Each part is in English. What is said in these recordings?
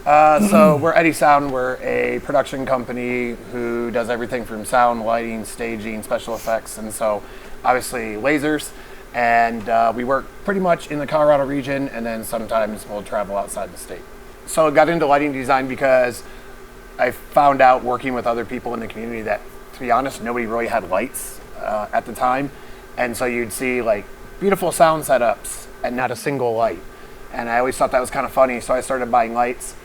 So we're Eddy Sound. We're a production company who does everything from sound, lighting, staging, special effects, and so obviously lasers. And we work pretty much in the Colorado region, and then sometimes we'll travel outside the state. So I got into lighting design because I found out working with other people in the community that, to be honest, nobody really had lights at the time. And so you'd see like beautiful sound setups and not a single light. And I always thought that was kind of funny, so I started buying lights.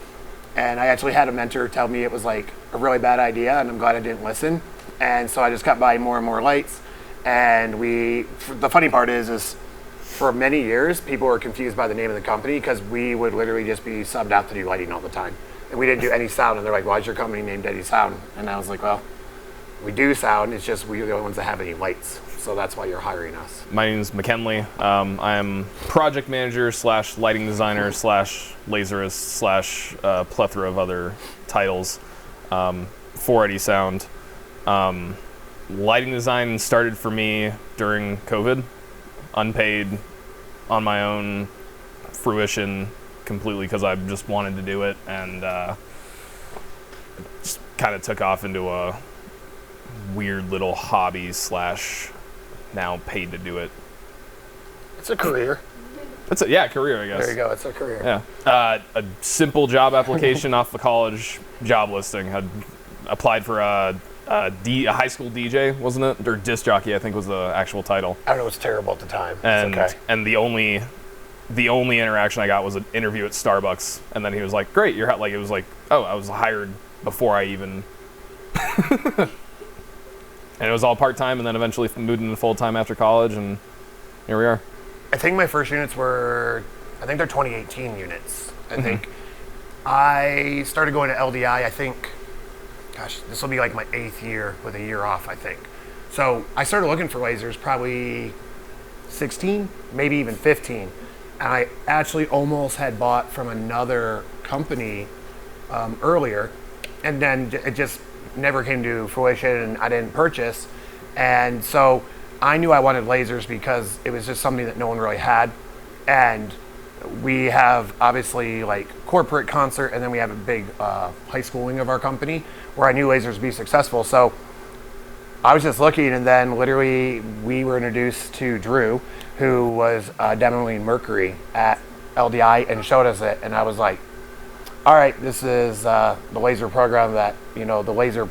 And I actually had a mentor tell me it was like a really bad idea, and I'm glad I didn't listen. And so I just kept buying more and more lights. And the funny part is for many years, people were confused by the name of the company because we would literally just be subbed out to do lighting all the time. And we didn't do any sound, and they're like, why is your company named Eddy Sound? And I was like, well, we do sound, it's just we're the only ones that have any lights. So that's why you're hiring us. My name is McKenley. I'm project manager / lighting designer / laserist / plethora of other titles for Eddy Sound. Lighting design started for me during COVID, unpaid, on my own fruition, completely because I just wanted to do it, and just kind of took off into a weird little hobby / now paid to do it. It's a career. It's a career, I guess. There you go, it's a career. Yeah. A simple job application off the college job listing. Had applied for a high school DJ, wasn't it? Or disc jockey, I think was the actual title. I don't know, it was terrible at the time. And it's okay. And the only interaction I got was an interview at Starbucks, and then he was like, "Great, you're like," it was like, "Oh, I was hired before I even." And it was all part-time, and then eventually moved into full-time after college, and here we are. I think my first units were, they're 2018 units. I think I started going to LDI, I think, gosh, this will be like my 8th year with a year off, I think. So I started looking for lasers probably 16, maybe even 15. And I actually almost had bought from another company earlier, and then it just never came to fruition, and I didn't purchase. And so I knew I wanted lasers because it was just something that no one really had. And we have obviously like corporate concert, and then we have a big high school wing of our company where I knew lasers would be successful. So I was just looking, and then literally we were introduced to Drew, who was demoing Mercury at LDI and showed us it. And I was like, all right, this is the laser program that, the laser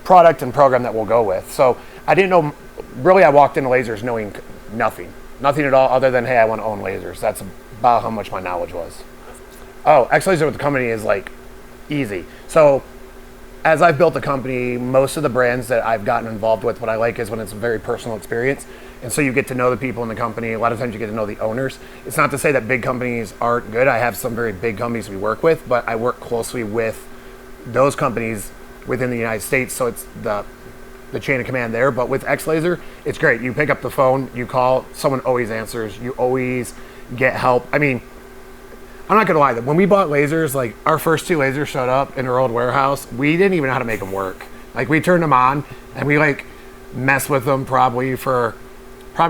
product and program that we'll go with. So I didn't know, really I walked into lasers knowing nothing at all other than, hey, I want to own lasers. That's about how much my knowledge was. Oh, X-Laser with the company is like easy. So as I've built the company, most of the brands that I've gotten involved with, what I like is when it's a very personal experience. And so you get to know the people in the company. A lot of times you get to know the owners. It's not to say that big companies aren't good. I have some very big companies we work with, but I work closely with those companies within the United States. So it's the chain of command there. But with X-Laser, it's great. You pick up the phone, you call, someone always answers. You always get help. I mean, I'm not gonna lie, when we bought lasers, like our first 2 lasers showed up in our old warehouse, we didn't even know how to make them work. Like we turned them on and we like messed with them probably a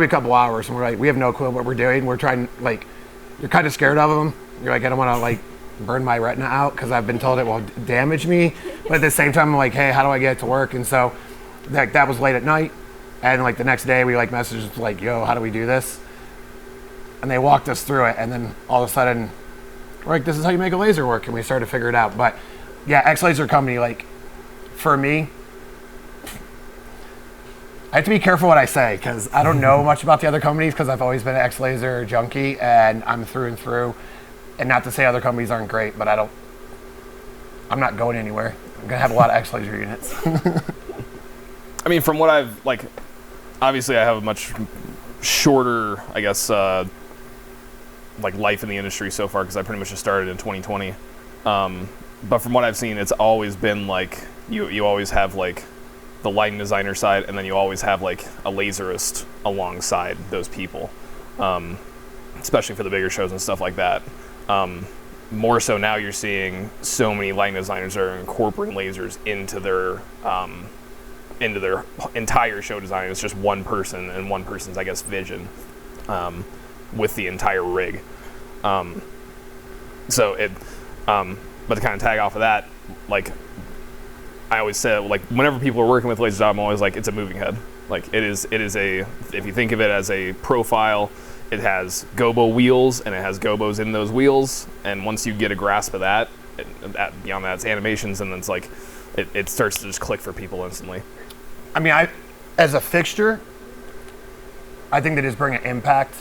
couple hours, and we're like, we have no clue what we're doing. We're trying, like, you're kind of scared of them. You're like, I don't want to like burn my retina out because I've been told it will damage me. But at the same time, I'm like, hey, how do I get it to work? And so that was late at night, and like the next day we like messaged like, yo, how do we do this? And they walked us through it, and then all of a sudden we're like, this is how you make a laser work, and we started to figure it out. But yeah, X-Laser company, like for me, I have to be careful what I say because I don't know much about the other companies because I've always been an X-Laser junkie, and I'm through and through. And not to say other companies aren't great, but I'm not going anywhere. I'm going to have a lot of X-Laser units. I mean, from what I've, like, obviously I have a much shorter, I guess, like life in the industry so far because I pretty much just started in 2020. But from what I've seen, it's always been like, you always have like the lighting designer side, and then you always have like a laserist alongside those people, especially for the bigger shows and stuff like that. More so now you're seeing so many lighting designers that are incorporating lasers into their entire show design. It's just one person and one person's, I guess, vision with the entire rig. So it But to kind of tag off of that, like I always say, like whenever people are working with lasers, I'm always like, it's a moving head. Like it is a, if you think of it as a profile, it has gobo wheels and it has gobos in those wheels. And once you get a grasp of that, beyond that, it's animations, and then it's like, it starts to just click for people instantly. I mean, as a fixture, I think they just bring an impact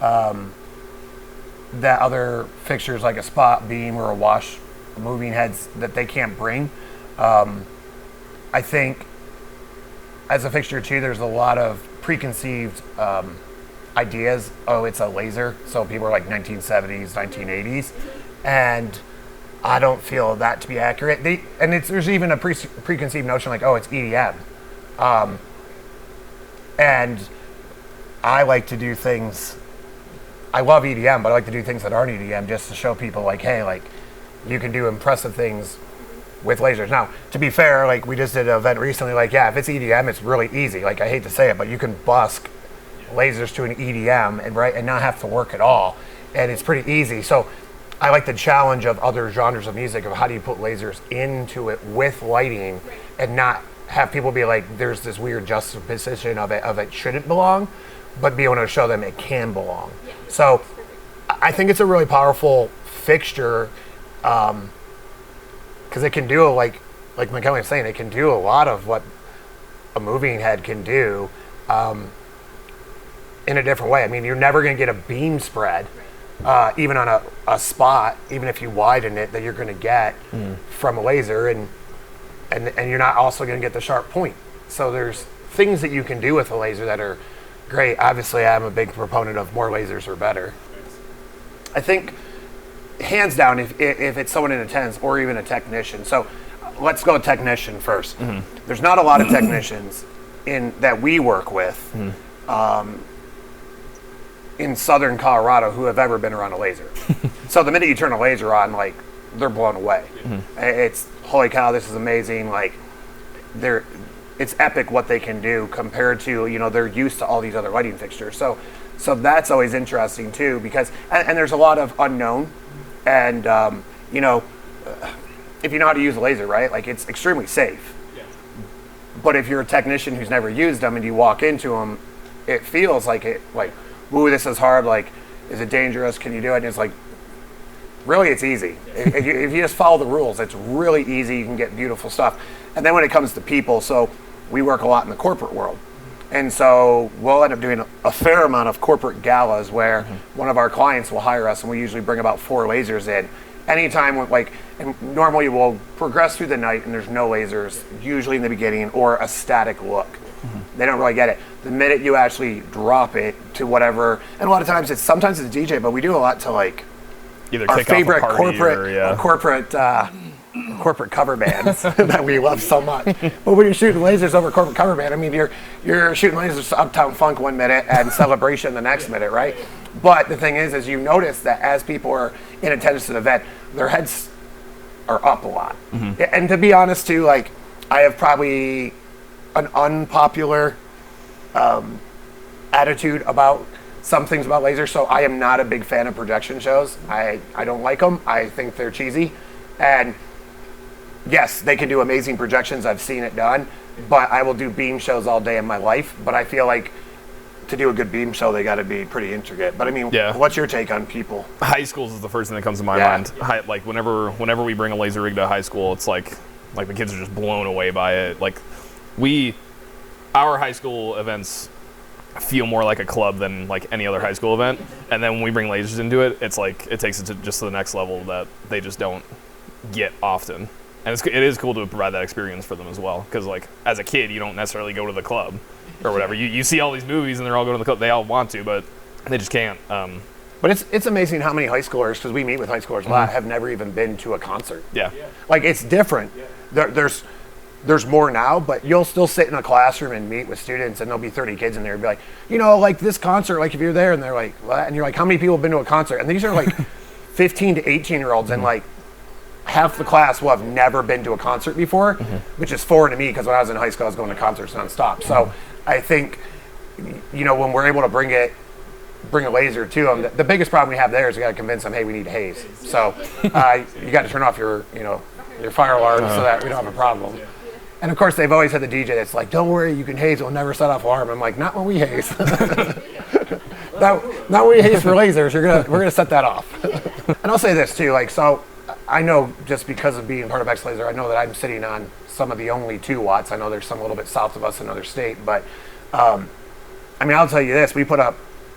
that other fixtures like a spot beam or a wash moving heads that they can't bring. I think as a fixture too, there's a lot of preconceived ideas. Oh, it's a laser, so people are like 1970s, 1980s, and I don't feel that to be accurate. There's even a preconceived notion like, oh, it's EDM, and I like to do things. I love EDM, but I like to do things that aren't EDM just to show people like, hey, like you can do impressive things with lasers. Now, to be fair, like we just did an event recently, like, yeah, if it's EDM, it's really easy. Like, I hate to say it, but you can busk lasers to an EDM and not have to work at all. And it's pretty easy. So I like the challenge of other genres of music of how do you put lasers into it with lighting and not have people be like, there's this weird juxtaposition of it shouldn't belong, but be able to show them it can belong. So I think it's a really powerful fixture, because it can do, like McKenley was saying, it can do a lot of what a moving head can do in a different way. I mean, you're never going to get a beam spread, even on a spot, even if you widen it, that you're going to get from a laser, and you're not also going to get the sharp point. So there's things that you can do with a laser that are great. Obviously, I'm a big proponent of more lasers are better. I think, hands down, if it's someone in attendance or even a technician. So let's go technician first. There's not a lot of technicians that we work with in southern Colorado who have ever been around a laser. So the minute you turn a laser on, like, they're blown away. It's, holy cow, this is amazing. Like, it's epic what they can do compared to, they're used to all these other lighting fixtures. So that's always interesting too, because, and there's a lot of unknown. And, if you know how to use a laser, right, like it's extremely safe. Yeah. But if you're a technician who's never used them and you walk into them, it feels like ooh, this is hard. Like, is it dangerous? Can you do it? And it's like, really, it's easy. If you just follow the rules, it's really easy. You can get beautiful stuff. And then when it comes to people, so we work a lot in the corporate world. And so we'll end up doing a fair amount of corporate galas where one of our clients will hire us, and we usually bring about 4 lasers in. Anytime, and normally we'll progress through the night and there's no lasers, usually in the beginning, or a static look. They don't really get it. The minute you actually drop it to whatever, and a lot of times sometimes it's DJ, but we do a lot to like either our kick off a favorite party corporate cover bands that we love so much. But when you're shooting lasers over corporate cover band, I mean, you're shooting lasers to Uptown Funk one minute and Celebration the next minute, right? But the thing is you notice that as people are in attendance to the event, their heads are up a lot. And to be honest too, like, I have probably an unpopular attitude about some things about lasers. So I am not a big fan of projection shows. I don't like them. I think they're cheesy. And yes, they can do amazing projections. I've seen it done, but I will do beam shows all day in my life. But I feel like to do a good beam show, they got to be pretty intricate. But I mean, what's your take on people? High schools is the first thing that comes to my mind. Like whenever we bring a laser rig to high school, it's like the kids are just blown away by it. Like our high school events feel more like a club than like any other high school event. And then when we bring lasers into it, it's like it takes it to just the next level that they just don't get often. And it is cool to provide that experience for them as well, because like as a kid you don't necessarily go to the club or whatever. You see all these movies and they're all going to the club. They all want to, but they just can't. But it's amazing how many high schoolers, because we meet with high schoolers a lot, have never even been to a concert. Like, it's different. There's more now, but you'll still sit in a classroom and meet with students, and there'll be 30 kids in there and be like, like this concert, like if you're there, and they're like, what? And you're like, how many people have been to a concert? And these are like 15 to 18 year olds, and like half the class will have never been to a concert before, which is foreign to me, because when I was in high school I was going to concerts nonstop. So I think when we're able to bring it bring a laser to them. The biggest problem we have there is you got to convince them, hey, we need haze. So you got to turn off your fire alarm so that we don't have a problem. And of course, they've always had the DJ that's like, don't worry, you can haze, it'll never set off alarm. I'm like, not when we haze. not when we haze for lasers, we're gonna set that off. And I'll say this too, like, so I know just because of being part of X Laser, I know that I'm sitting on some of the only 2 watts. I know there's some a little bit south of us in another state, but I mean, I'll tell you this, we put up,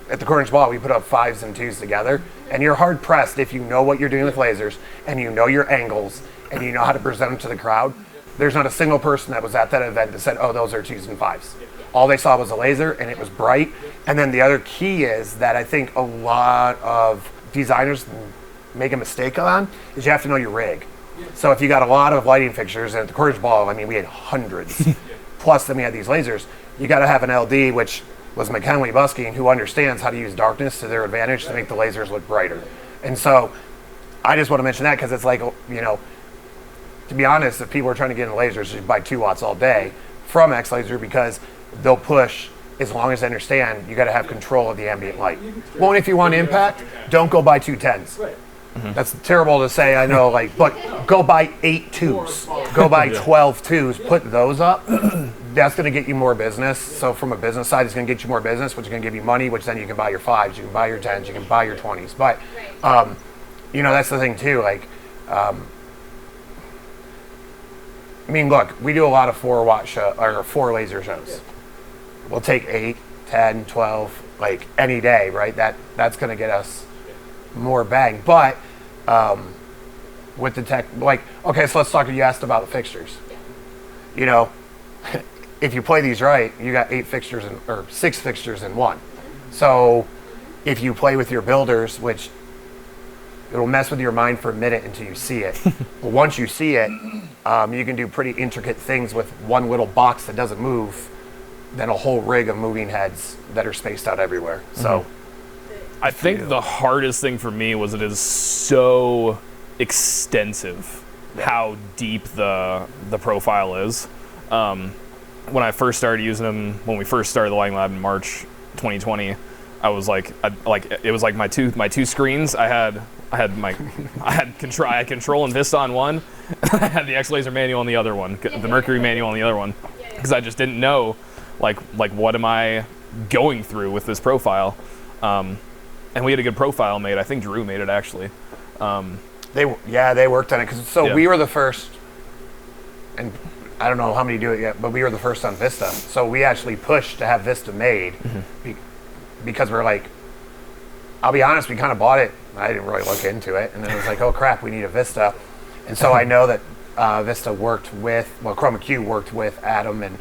at the Cornish Ball, we put up 5s and 2s together, and you're hard pressed if you know what you're doing with lasers, and you know your angles, and you know how to present them to the crowd. There's not a single person that was at that event that said, oh, those are 2s and 5s. All they saw was a laser, and it was bright. And then the other key is that I think a lot of designers make a mistake on is you have to know your rig. So if you got a lot of lighting fixtures, and at the Cornish Ball, I mean, we had hundreds, plus then we had these lasers, you got to have an LD, which was McKenley busking, who understands how to use darkness to their advantage to make the lasers look brighter. And so I just want to mention that because it's like, you know, to be honest, if people are trying to get into lasers, just buy 2 watts all day from X Laser because they'll push as long as they understand you got to have control of the ambient light. Well, and if you want impact, don't go buy 2 10s. Mm-hmm. That's terrible to say, I know, like, but go buy 8 2s. Go buy 12 2s, put those up. That's going to get you more business. So from a business side, it's going to get you more business, which is going to give you money, which then you can buy your 5s, you can buy your 10s, you can buy your 20s. But, you know, that's the thing too. Like, I mean, look, we do a lot of 4-watt show or 4 laser shows. We'll take 8, 10, 12, like any day, right? That's going to get us more bang. But with the tech, like, okay, so let's talk. You asked about the fixtures. You know, if you play these right, you got 8 fixtures or 6 fixtures in one. So if you play with your builders, which it'll mess with your mind for a minute until you see it. But once you see it, you can do pretty intricate things with one little box that doesn't move than a whole rig of moving heads that are spaced out everywhere. So I think the hardest thing for me was it is so extensive how deep the profile is. When I first started using them, when we first started the Lighting Lab in March 2020, I was like, it was like my two screens. I had control and Vista on one, and I had the X Laser manual on the other one, the Mercury manual on the other one, because I just didn't know, like what am I going through with this profile, and we had a good profile made. I think Drew made it actually. They worked on it because we were the first, and I don't know how many do it yet, but we were the first on Vista. So we actually pushed to have Vista made because we're like, I'll be honest, we kind of bought it. I didn't really look into it, and then it was like, oh crap, we need a Vista. And so I know that Vista worked with, Chroma Q worked with Adam and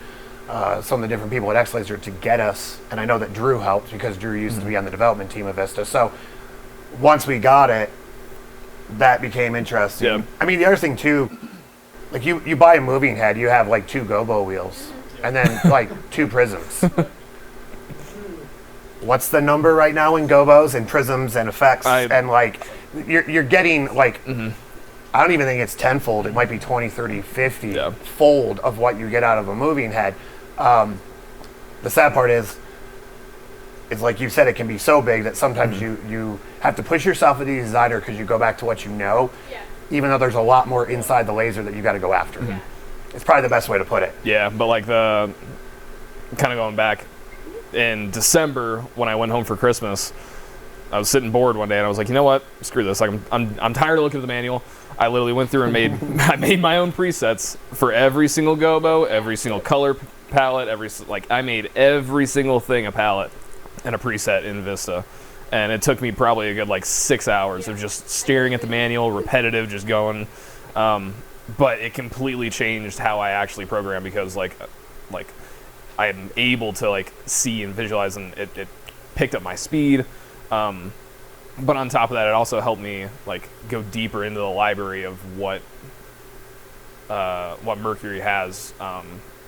some of the different people at X Laser to get us, and I know that Drew helped because Drew used to be on the development team of Vista. So once we got it, that became interesting. Yeah. I mean, the other thing too, like you buy a moving head, you have like 2 gobo wheels, and then like 2 prisms. What's the number right now in gobos and prisms and effects? And like you're getting like I don't even think it's tenfold. It might be 20, 30, 50 fold of what you get out of a moving head. The sad part is like you said, it can be so big that sometimes you have to push yourself as a designer because you go back to what you know, even though there's a lot more inside the laser that you got to go after. It's probably the best way to put it. Yeah, but like kind of going back, in December when I went home for Christmas, I was sitting bored one day and I was like, you know what? Screw this. Like I'm tired of looking at the manual. I literally went through and made my own presets for every single gobo, every single color palette, I made every single thing a palette and a preset in Vista. And it took me probably a good 6 hours of just staring at the manual, repetitive, just going. But it completely changed how I actually program because I am able to see and visualize, and it picked up my speed. But on top of that, it also helped me go deeper into the library of what Mercury has,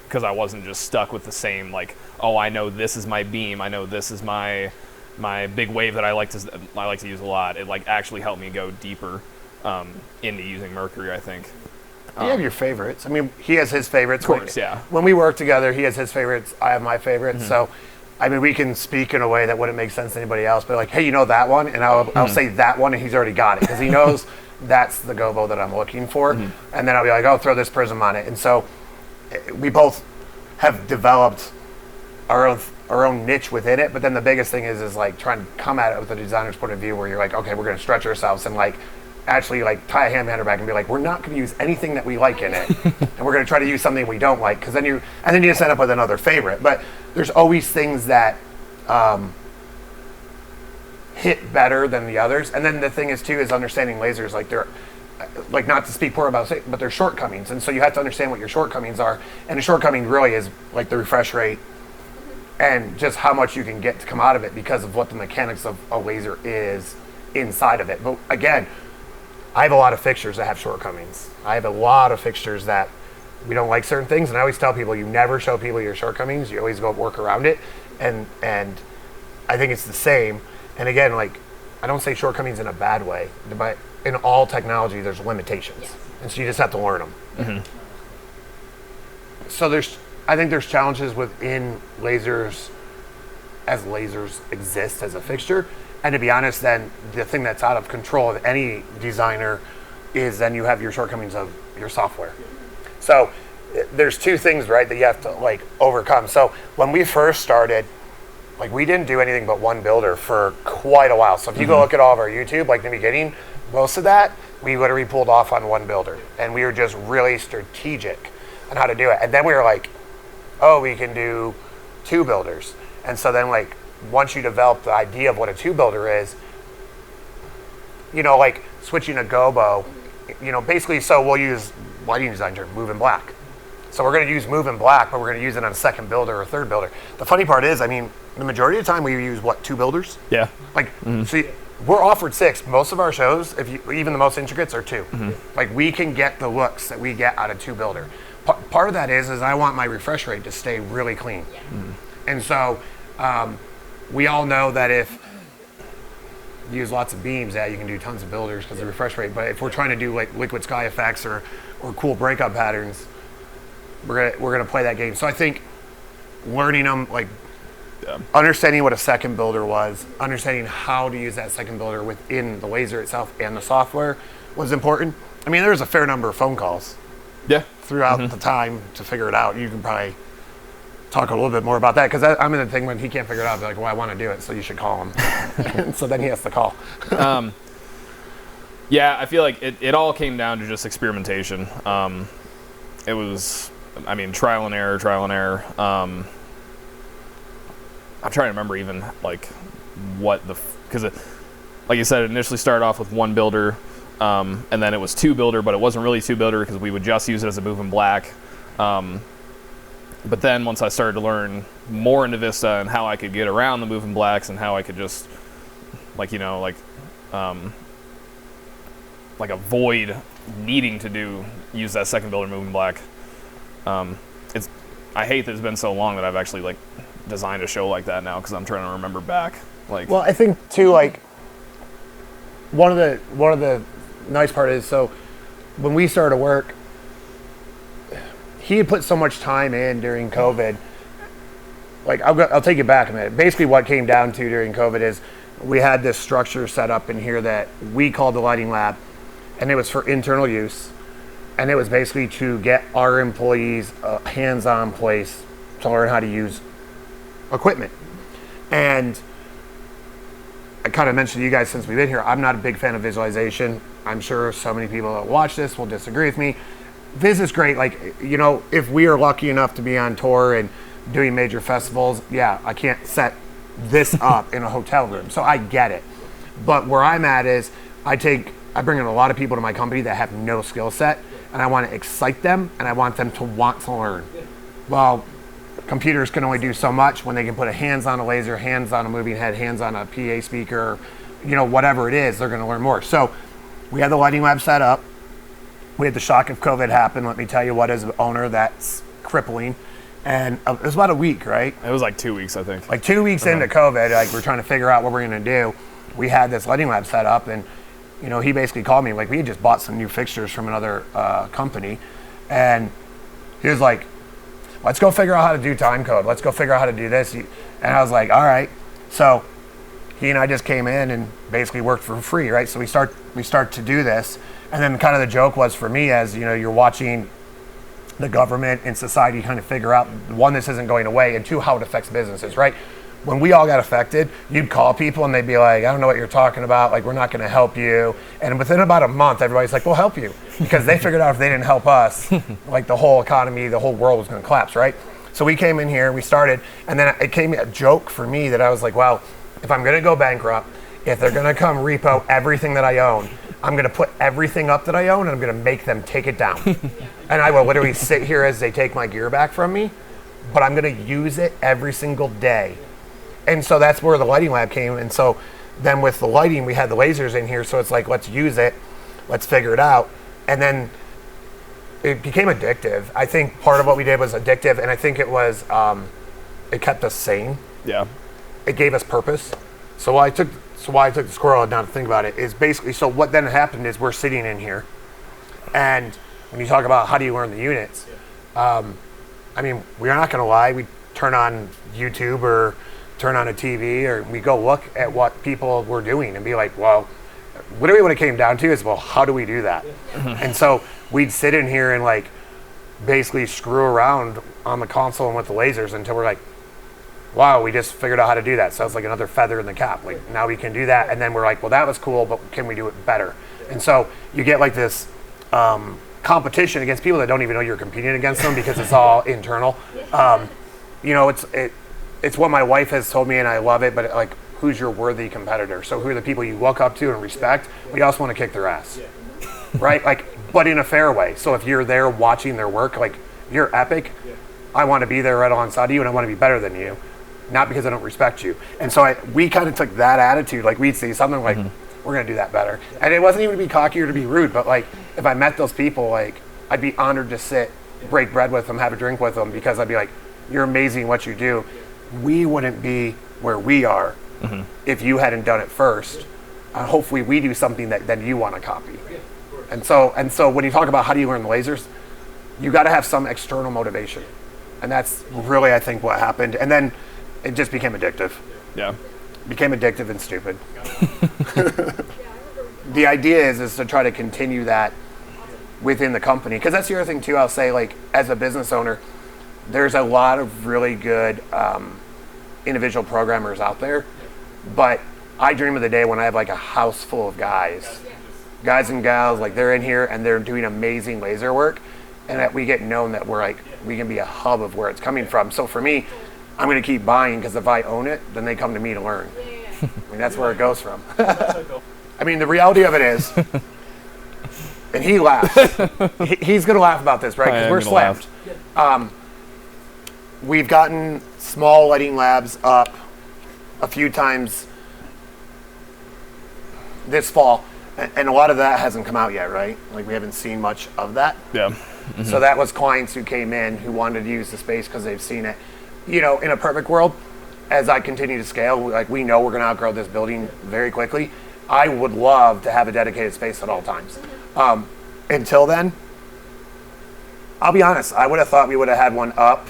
because I wasn't just stuck with the same oh, I know this is my beam, I know this is my big wave that I like to use a lot. It actually helped me go deeper into using Mercury, I think. You have your favorites. I mean, he has his favorites. Of course, yeah. When we work together, he has his favorites. I have my favorites. So I mean, we can speak in a way that wouldn't make sense to anybody else, but like, hey, you know that one? And I'll say that one, and he's already got it, because he knows that's the gobo that I'm looking for. And then I'll be like, oh, throw this prism on it. And so we both have developed our own niche within it, but then the biggest thing is like trying to come at it with a designer's point of view, where you're like, okay, we're going to stretch ourselves and like actually like tie a hand back and be like, we're not going to use anything that we like in it, and we're going to try to use something we don't like, because then you just end up with another favorite. But there's always things that hit better than the others. And then the thing is too is understanding lasers, like they're like, not to speak poor about it, but they're shortcomings, and so you have to understand what your shortcomings are. And the shortcoming really is like the refresh rate and just how much you can get to come out of it because of what the mechanics of a laser is inside of it. But again, I have a lot of fixtures that have shortcomings. I have a lot of fixtures that we don't like certain things, and I always tell people, you never show people your shortcomings. You always go work around it, and I think it's the same. And again, like, I don't say shortcomings in a bad way, but in all technology, there's limitations, and so you just have to learn them. So I think there's challenges within lasers as lasers exist as a fixture. And to be honest, then the thing that's out of control of any designer is then you have your shortcomings of your software. So there's two things, right, that you have to like overcome. So when we first started, like, we didn't do anything but one builder for quite a while. So if you go look at all of our YouTube, like in the beginning, most of that we literally pulled off on one builder, and we were just really strategic on how to do it. And then we were like, oh, we can do two builders. And so then, like, once you develop the idea of what a two builder is, you know, like switching a gobo, you know, basically, so we'll use lighting design term, move in black. So we're going to use move in black, but we're going to use it on a second builder or third builder. The funny part is, I mean, the majority of the time we use what, two builders? Yeah. Like, see, we're offered 6. Most of our shows, even the most intricates, are 2. Like, we can get the looks that we get out of two builder. Part of that is I want my refresh rate to stay really clean. And so we all know that if you use lots of beams, you can do tons of builders because of the refresh rate. But if we're trying to do like liquid sky effects or cool breakup patterns, we're gonna play that game. So I think learning them, like understanding what a second builder was, understanding how to use that second builder within the laser itself and the software was important. I mean, there was a fair number of phone calls throughout the time to figure it out. You can probably talk a little bit more about that, because I'm in the thing when he can't figure it out, I'll be like, well, I want to do it, so you should call him. So then he has to call. Yeah, I feel like it all came down to just experimentation. It was, I mean, trial and error. I'm trying to remember even like what because like you said, it initially started off with one builder, and then it was two builder, but it wasn't really two builder because we would just use it as a move in black. But then once I started to learn more into Vista and how I could get around the move in blacks and how I could just like, you know, like avoid needing to use that second builder move in black. I hate that it's been so long that I've actually like designed a show like that now, because I'm trying to remember back. Like, well, I think too, like one of the nice part is, so when we started work, he had put so much time in during COVID. Like, I'll take it back a minute. Basically what came down to during COVID is we had this structure set up in here that we called the lighting lab, and it was for internal use. And it was basically to get our employees a hands-on place to learn how to use equipment. And I kind of mentioned to you guys since we've been here, I'm not a big fan of visualization. I'm sure so many people that watch this will disagree with me. Viz is great. Like, you know, if we are lucky enough to be on tour and doing major festivals, yeah, I can't set this up in a hotel room. So I get it. But where I'm at is I bring in a lot of people to my company that have no skill set, and I want to excite them, and I want them to want to learn. Well, computers can only do so much. When they can put a hands on a laser, hands on a moving head, hands on a PA speaker, you know, whatever it is, they're going to learn more. So we had the lighting lab set up. We had the shock of COVID happen. Let me tell you what, as an owner, that's crippling. And it was about a week, right? it was like 2 weeks, I think. Like 2 weeks into COVID, like we're trying to figure out what we're going to do. We had this lighting lab set up, and you know, he basically called me, like, we had just bought some new fixtures from another company, and he was like, let's go figure out how to do time code. Let's go figure out how to do this. And I was like, all right. So he and I just came in and basically worked for free, right? So we start to do this. And then kind of the joke was for me, as you know, you're watching the government and society kind of figure out, one, this isn't going away, and two, how it affects businesses, right? When we all got affected, you'd call people and they'd be like, I don't know what you're talking about. Like, we're not going to help you. And within about a month, everybody's like, we'll help you. Because they figured out if they didn't help us, like the whole economy, the whole world was going to collapse, right? So we came in here, we started, and then it came a joke for me that I was like, well, if I'm going to go bankrupt, if they're going to come repo everything that I own, I'm going to put everything up that I own and I'm going to make them take it down. And I will literally sit here as they take my gear back from me, but I'm going to use it every single day. And so that's where the lighting lab came. And so then with the lighting, we had the lasers in here. So it's like, let's use it. Let's figure it out. And then it became addictive. I think part of what we did was addictive. And I think it was, it kept us sane. Yeah. It gave us purpose. So why I took the squirrel now to think about it is basically, so what then happened is we're sitting in here. And when you talk about how do you learn the units, I mean, we're not going to lie. We turn on YouTube or turn on a TV, or we go look at what people were doing and be like, well, literally what it came down to is, well, how do we do that? And so we'd sit in here and like basically screw around on the console and with the lasers until we're like, wow, we just figured out how to do that. So it's like another feather in the cap. Like, now we can do that. And then we're like, well, that was cool, but can we do it better? And so you get like this competition against people that don't even know you're competing against them because it's all internal. You know, it's what my wife has told me, and I love it, but like, who's your worthy competitor? So who are the people you look up to and respect, but you also want to kick their ass, right? Like, but in a fair way. So if you're there watching their work, like, you're epic, I want to be there right alongside you, and I want to be better than you, not because I don't respect you. And so we kind of took that attitude, like we'd see something like, we're going to do that better. And it wasn't even to be cocky or to be rude, but like, if I met those people, like, I'd be honored to sit, break bread with them, have a drink with them, because I'd be like, you're amazing what you do. We wouldn't be where we are if you hadn't done it first. Hopefully we do something that then you want to copy. And so when you talk about how do you learn the lasers, you got to have some external motivation. And that's really, I think, what happened. And then it just became addictive. Yeah. Became addictive and stupid. The idea is to try to continue that within the company. Because that's the other thing, too, I'll say, like, as a business owner, there's a lot of really good individual programmers out there, but I dream of the day when I have like a house full of guys and gals, like they're in here and they're doing amazing laser work, and that we get known that we're like, we can be a hub of where it's coming from. So for me, I'm going to keep buying, because if I own it, then they come to me to learn. I mean, that's where it goes from. I mean, the reality of it is, and he laughs. He's going to laugh about this, right? Because we're slammed. We've gotten small lighting labs up a few times this fall, and a lot of that hasn't come out yet, right? Like, we haven't seen much of that. Yeah. So that was clients who came in who wanted to use the space because they've seen it. You know, in a perfect world, as I continue to scale, like, we know we're going to outgrow this building very quickly. I would love to have a dedicated space at all times. Until then, I'll be honest, I would have thought we would have had one up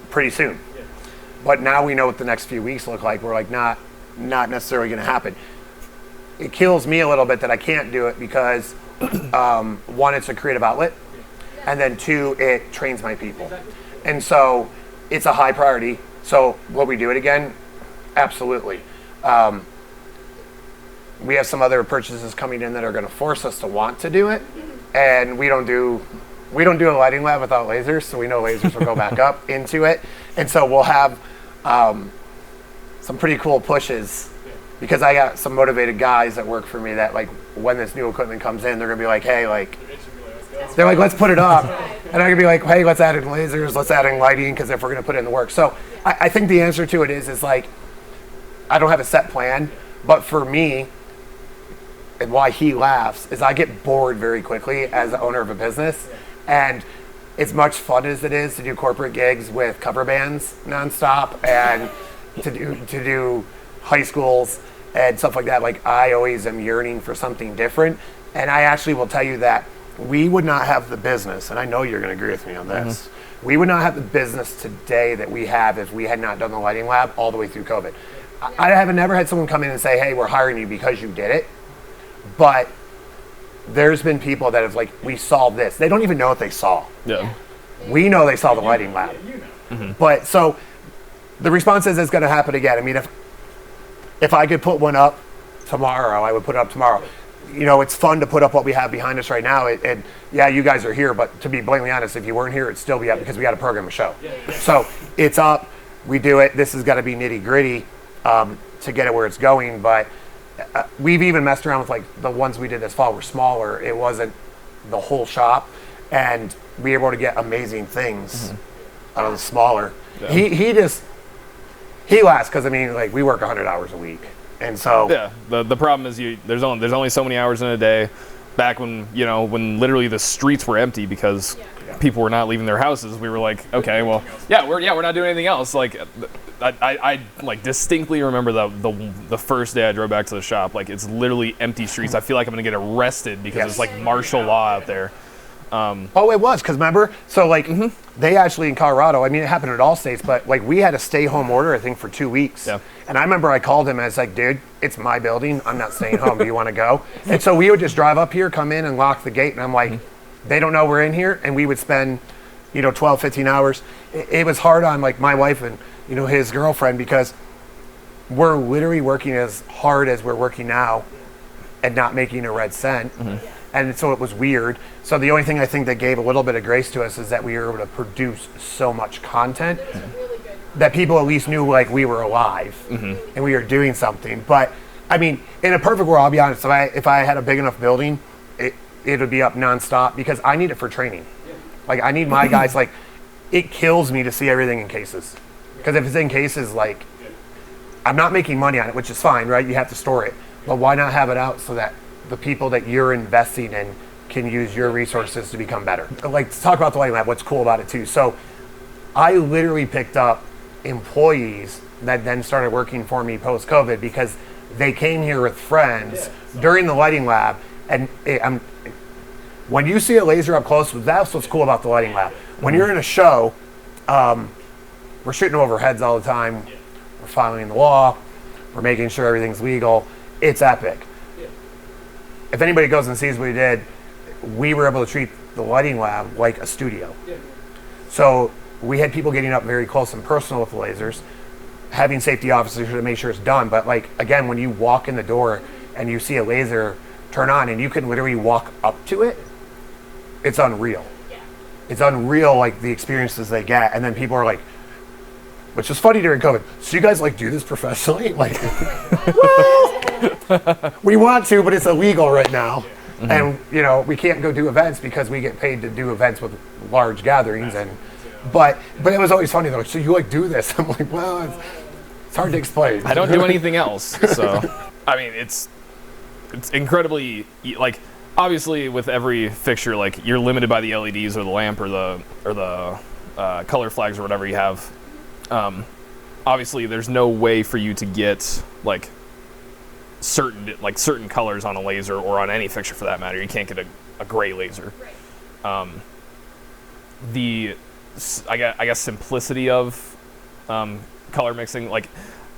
pretty soon. But now we know what the next few weeks look like. We're like, not necessarily going to happen. It kills me a little bit that I can't do it because, one, it's a creative outlet, and then two, it trains my people. And so it's a high priority. So will we do it again? Absolutely. We have some other purchases coming in that are going to force us to want to do it, and we don't do a lighting lab without lasers, so we know lasers will go back up into it. And so we'll have some pretty cool pushes, because I got some motivated guys that work for me that, like, when this new equipment comes in, they're going to be like, hey, like, they're like, let's put it up. And I'm going to be like, hey, let's add in lasers, let's add in lighting, because if we're going to put in the work. So I think the answer to it is like, I don't have a set plan, but for me, and why he laughs, is I get bored very quickly as the owner of a business. And as much fun as it is to do corporate gigs with cover bands nonstop and to do high schools and stuff like that, like, I always am yearning for something different. And I actually will tell you that we would not have the business, and I know you're going to agree with me on this, We would not have the business today that we have if we had not done the lighting lab all the way through COVID. I have never had someone come in and say, hey, we're hiring you because you did it. But there's been people that have like, we saw this. They don't even know what they saw. Yeah. We know they saw the lighting lab. But so the response is it's going to happen again. I mean, if I could put one up tomorrow, I would put it up tomorrow. You know, it's fun to put up what we have behind us right now. And yeah, you guys are here, but to be blatantly honest, if you weren't here, it'd still be up because we got to program a show. So it's up. We do it. This has got to be nitty gritty to get it where it's going. But we've even messed around with like the ones we did this fall were smaller. It wasn't the whole shop, and we were able to get amazing things out of the smaller. Yeah. He laughs because I mean, like we work 100 hours a week. And so yeah, the problem is there's only so many hours in a day. Back when when literally the streets were empty because people were not leaving their houses, we were like, okay, well, we're not doing anything else. Like I like distinctly remember the first day I drove back to the shop. Like it's literally empty streets. I feel like I'm gonna get arrested because it's like martial law out there. Oh, it was, because remember, so like they actually in Colorado, I mean, it happened in all states, but like we had a stay-home order, I think, for 2 weeks. Yeah. And I remember I called him and I was like, dude, it's my building. I'm not staying home. Do you want to go? And so we would just drive up here, come in and lock the gate. And I'm like, they don't know we're in here. And we would spend, 12, 15 hours. It was hard on like my wife and, his girlfriend because we're literally working as hard as we're working now and not making a red cent. And so it was weird. So the only thing I think that gave a little bit of grace to us is that we were able to produce so much content that people at least knew like we were alive and we were doing something. But I mean, in a perfect world, I'll be honest, if I had a big enough building, it would be up nonstop because I need it for training. Like I need my guys, like it kills me to see everything in cases. Because if it's in cases, like I'm not making money on it, which is fine, right? You have to store it. But why not have it out so that the people that you're investing in can use your resources to become better? Like, to talk about the lighting lab, what's cool about it too. So I literally picked up employees that then started working for me post-COVID because they came here with friends during the lighting lab. And when you see a laser up close, that's what's cool about the lighting lab. When you're in a show, we're shooting over heads all the time. We're following the law. We're making sure everything's legal. It's epic. If anybody goes and sees what we did, we were able to treat the lighting lab like a studio. So we had people getting up very close and personal with the lasers, having safety officers to make sure it's done. But like, again, when you walk in the door and you see a laser turn on and you can literally walk up to it, it's unreal. It's unreal, like the experiences they get. And then people are like, which is funny during COVID, so you guys like do this professionally? Like, well, we want to, but it's illegal right now. And we can't go do events because we get paid to do events with large gatherings. And but it was always funny though. So you like do this? I'm like, well, it's hard to explain. I don't do anything else. So I mean, it's incredibly like obviously with every fixture, like you're limited by the LEDs or the lamp or the color flags or whatever you have. Obviously, there's no way for you to get like certain colors on a laser or on any fixture for that matter. You can't get a gray laser. I guess simplicity of color mixing. Like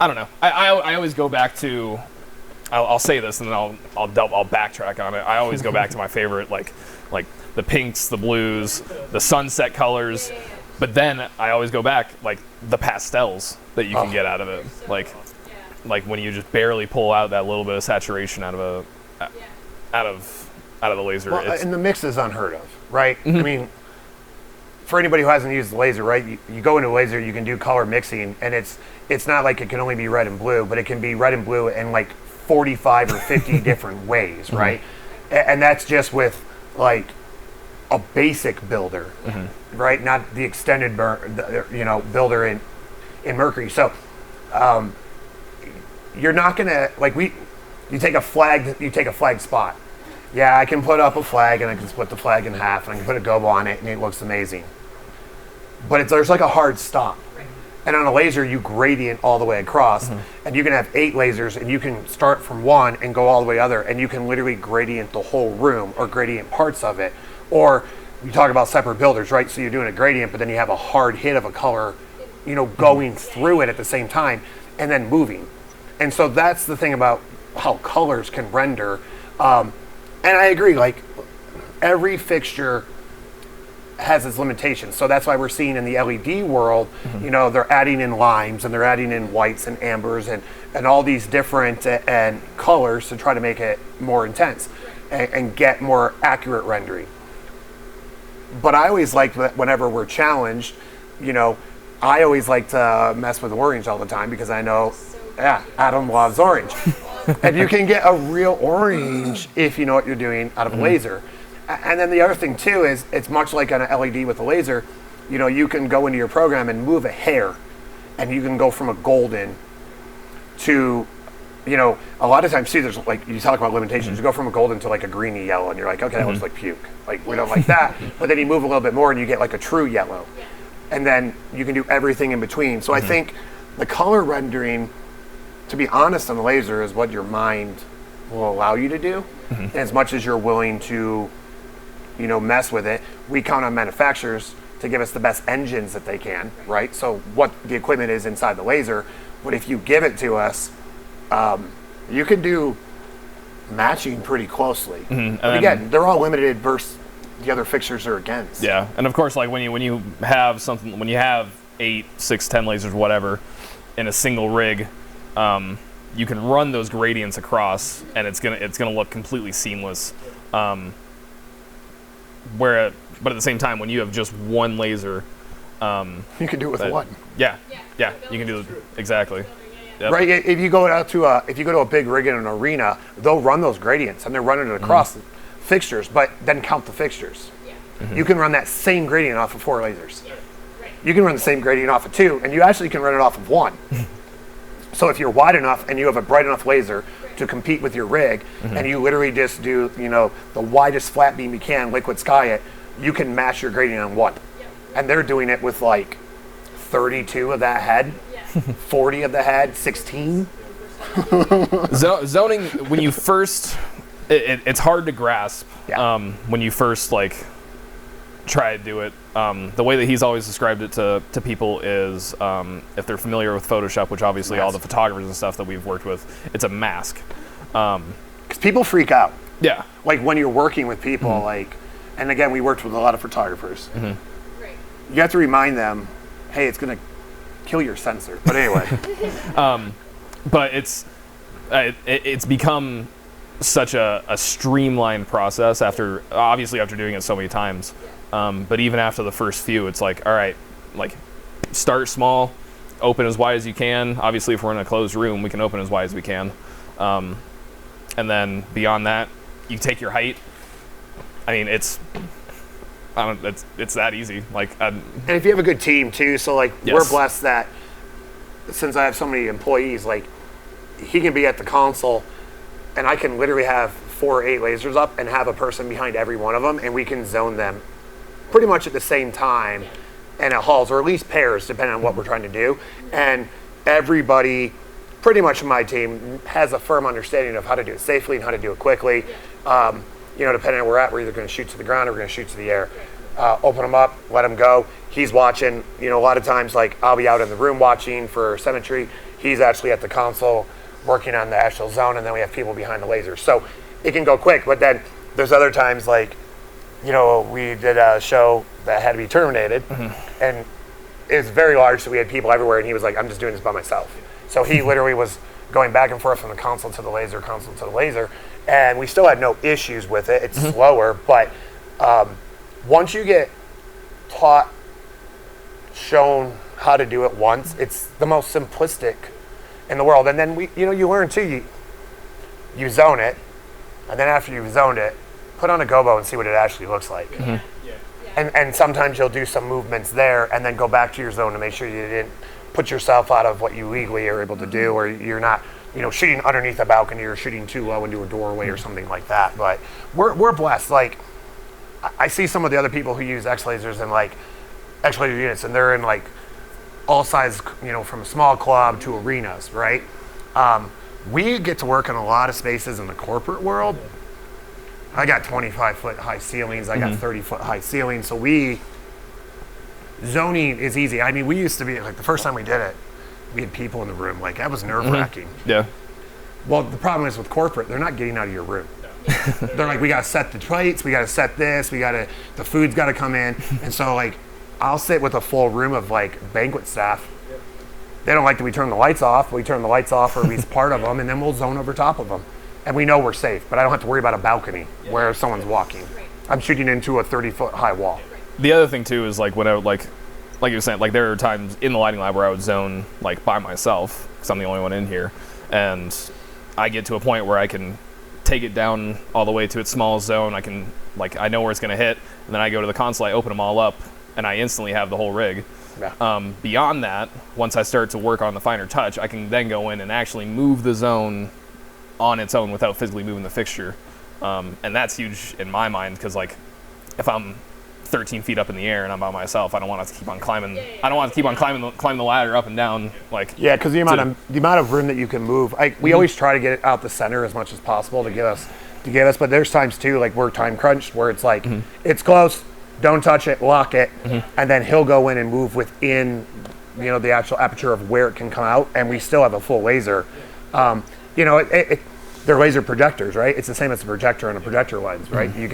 I don't know. I always go back to. I'll say this and then I'll backtrack on it. I always go back to my favorite like the pinks, the blues, the sunset colors. But then I always go back like the pastels that you can get out of it, like when you just barely pull out that little bit of saturation out of the laser. Well, and the mix is unheard of, right? I mean, for anybody who hasn't used the laser, right? You go into a laser, you can do color mixing, and it's not like it can only be red and blue, but it can be red and blue in like 45 or 50 different ways, right? And that's just with like a basic builder, right? Not the extended builder in Mercury. So you're not gonna you take a flag spot. Yeah, I can put up a flag and I can split the flag in half and I can put a gobo on it and it looks amazing. But there's like a hard stop. And on a laser, you gradient all the way across, and you can have 8 lasers, and you can start from one and go all the way other, and you can literally gradient the whole room or gradient parts of it. Or you talk about separate builders, right? So you're doing a gradient, but then you have a hard hit of a color, going through it at the same time and then moving. And so that's the thing about how colors can render. And I agree, like every fixture has its limitations. So that's why we're seeing in the LED world, they're adding in limes and they're adding in whites and ambers and all these different and colors to try to make it more intense and get more accurate rendering. But I always like that whenever we're challenged, I always like to mess with orange all the time because I know, Adam loves orange. And you can get a real orange if you know what you're doing out of a laser. And then the other thing too is it's much like on an LED with a laser, you can go into your program and move a hair and you can go from a golden to, a lot of times too, there's like, you talk about limitations, you go from a golden to like a greeny yellow and you're like, okay, that looks like puke. Like we don't like that. But then you move a little bit more and you get like a true yellow. And then you can do everything in between. So I think the color rendering, to be honest on the laser, is what your mind will allow you to do. And as much as you're willing to, mess with it, we count on manufacturers to give us the best engines that they can, right? So what the equipment is inside the laser, but if you give it to us, you can do matching pretty closely. But again, they're all limited versus the other fixtures are against. Yeah, and of course, like when you have something, when you have 8, 6, 10 lasers, whatever, in a single rig, you can run those gradients across, and it's gonna look completely seamless. But at the same time, when you have just one laser, you can do it with one. Yeah, you can do it exactly. Yep. Right. If you go out to a big rig in an arena, they'll run those gradients and they're running it across fixtures, but then count the fixtures. You can run that same gradient off of 4 lasers. You can run the same gradient off of 2, and you actually can run it off of 1. So if you're wide enough and you have a bright enough laser to compete with your rig, and you literally just do, the widest flat beam you can, liquid sky it, you can match your gradient on 1. And they're doing it with like 32 of that head, 40 of the head, 16. Zoning, when you first, it's hard to grasp when you first try to do it. The way that he's always described it to people is, if they're familiar with Photoshop, which obviously all the photographers and stuff that we've worked with, it's a mask. Because people freak out. Yeah. Like when you're working with people, and again, we worked with a lot of photographers. You have to remind them, hey, it's going to kill your sensor. But anyway. But it's become such a streamlined process after doing it so many times. But even after the first few, it's like, all right, start small, open as wide as you can. Obviously, if we're in a closed room, we can open as wide as we can. And then beyond that, you take your height. I mean, it's that easy. And if you have a good team too, so we're blessed that since I have so many employees, he can be at the console and I can literally have 4 or 8 lasers up and have a person behind every one of them, and we can zone them pretty much at the same time and at halls, or at least pairs, depending on what we're trying to do. And everybody pretty much in my team has a firm understanding of how to do it safely and how to do it quickly. Depending on where we're at, we're either going to shoot to the ground or we're going to shoot to the air. Open them up, let them go. He's watching. A lot of times, I'll be out in the room watching for symmetry. He's actually at the console working on the actual zone, and then we have people behind the lasers. So it can go quick, but then there's other times we did a show that had to be terminated, and it was very large, so we had people everywhere, and he was like, I'm just doing this by myself. So he literally was going back and forth from the console to the laser, and we still had no issues with it. It's slower, but once you get taught, shown how to do it once, it's the most simplistic in the world. And then you learn too, you zone it, and then after you've zoned it, put on a gobo and see what it actually looks like. And sometimes you'll do some movements there and then go back to your zone to make sure you didn't put yourself out of what you legally are able to do, or you're not shooting underneath a balcony or shooting too low into a doorway or something like that. But we're blessed. I see some of the other people who use X lasers and X laser units, and they're in all sizes, from a small club to arenas, right? We get to work in a lot of spaces in the corporate world. I got 25-foot high ceilings. I got 30-foot high ceilings. So zoning is easy. I mean, we used to be, like the first time we did it, we had people in the room. Like that was nerve-wracking. Yeah. Well, the problem is with corporate, they're not getting out of your room. They're like, we got to set the plates, we got to set this, the food's got to come in. And so like, I'll sit with a full room of like banquet staff. They don't like that we turn the lights off. We turn the lights off or at least part of them, and then we'll zone over top of them. And we know we're safe, but I don't have to worry about a balcony where someone's walking. I'm shooting into a 30-foot high wall. The other thing too is like when I would like you were saying, like there are times in the lighting lab where I would zone like by myself because I'm the only one in here, and I get to a point where I can take it down all the way to its smallest zone. I know where it's going to hit, and then I go to the console, I open them all up, and I instantly have the whole rig. Yeah. Beyond that, once I start to work on the finer touch, I can then go in and actually move the zone on its own without physically moving the fixture. And that's huge in my mind because like if I'm 13 feet up in the air and I'm by myself, I don't want to keep on climbing. I don't want to keep on climbing the ladder up and down. Like yeah, because the amount of room that you can move. We always try to get it out the center as much as possible to give us. But there's times too, like we're time crunched, where it's like it's close, don't touch it, lock it, and then he'll go in and move within, the actual aperture of where it can come out, and we still have a full laser. They're laser projectors, right? It's the same as a projector and a projector lens, right? You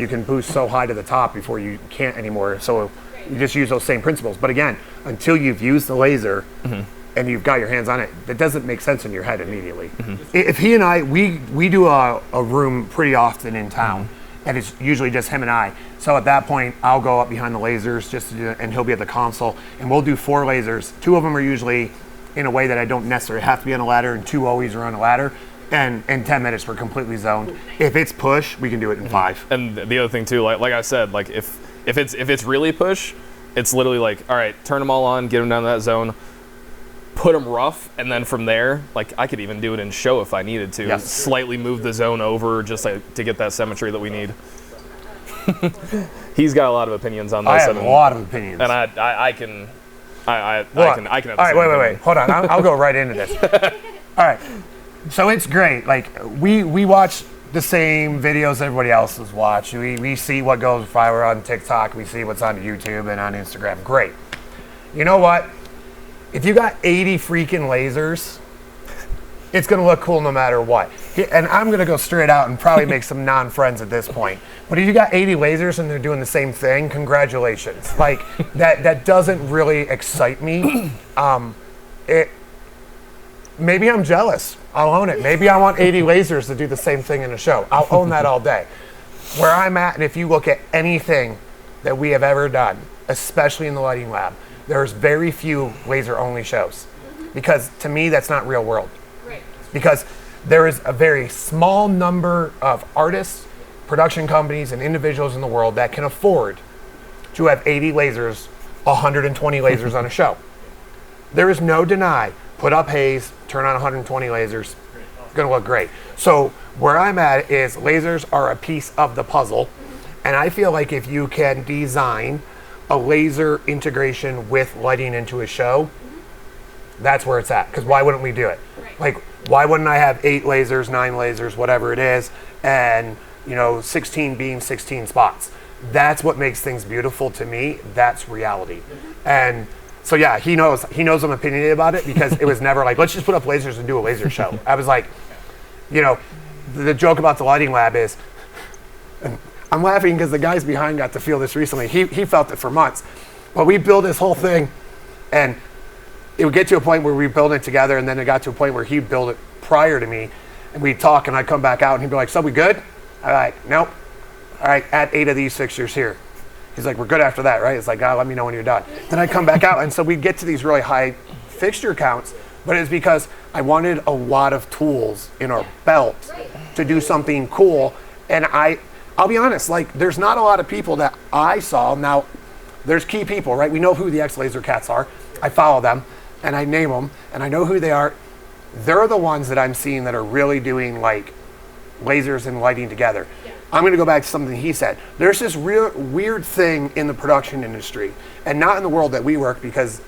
can boost so high to the top before you can't anymore. So you just use those same principles. But again, until you've used the laser and you've got your hands on it, that doesn't make sense in your head immediately. If he and I, we do a room pretty often in town, and it's usually just him and I. So at that point, I'll go up behind the lasers just to do it, and he'll be at the console, and we'll do 4 lasers. 2 of them are usually in a way that I don't necessarily have to be on a ladder, and 2 always are on a ladder. And in 10 minutes, we're completely zoned. If it's push, we can do it in 5. And the other thing too, like I said, like if it's really push, it's literally like, all right, turn them all on, get them down to that zone, put them rough, and then from there, like I could even do it in show if I needed to, slightly move the zone over just like, to get that symmetry that we need. He's got a lot of opinions on this. I have a lot of opinions, and I can. Have all right, wait, hold on. I'll go right into this. All right. So it's great. Like we watch the same videos everybody else has watched. We see what goes viral on TikTok. We see what's on YouTube and on Instagram. Great. You know what? If you got 80 freaking lasers, it's gonna look cool no matter what. And I'm gonna go straight out and probably make some non-friends at this point. But if you got 80 lasers and they're doing the same thing, congratulations. Like that doesn't really excite me. Maybe I'm jealous. I'll own it. Maybe I want 80 lasers to do the same thing in a show. I'll own that all day. Where I'm at, and if you look at anything that we have ever done, especially in the lighting lab, there's very few laser-only shows. Because to me, that's not real world. Right. Because there is a very small number of artists, production companies, and individuals in the world that can afford to have 80 lasers, 120 lasers on a show. There is no deny. Put up haze, turn on 120 lasers, it's gonna look great. So where I'm at is lasers are a piece of the puzzle, and I feel like if you can design a laser integration with lighting into a show, that's where it's at, because why wouldn't we do it? Like, why wouldn't I have 8 lasers, 9 lasers, whatever it is, and 16 beams, 16 spots? That's what makes things beautiful to me. That's reality. And so yeah, he knows I'm opinionated about it, because it was never like, let's just put up lasers and do a laser show. I was like, the joke about the lighting lab is, and I'm laughing because the guys behind got to feel this recently. He felt it for months. But we built this whole thing, and it would get to a point where we build it together, and then it got to a point where he'd build it prior to me, and we'd talk, and I'd come back out, and he'd be like, so we good? I'm like, nope. All right, add 8 of these fixtures here. He's like, we're good after that, right? It's like, let me know when you're done. Then I come back out, and so we'd get to these really high fixture counts, but it's because I wanted a lot of tools in our belt to do something cool. And I'll be honest, like, there's not a lot of people that I saw. Now, there's key people, right? We know who the ex-laser cats are. I follow them, and I name them, and I know who they are. They're the ones that I'm seeing that are really doing, like, lasers and lighting together. I'm going to go back to something he said. There's this real weird thing in the production industry, and not in the world that we work, because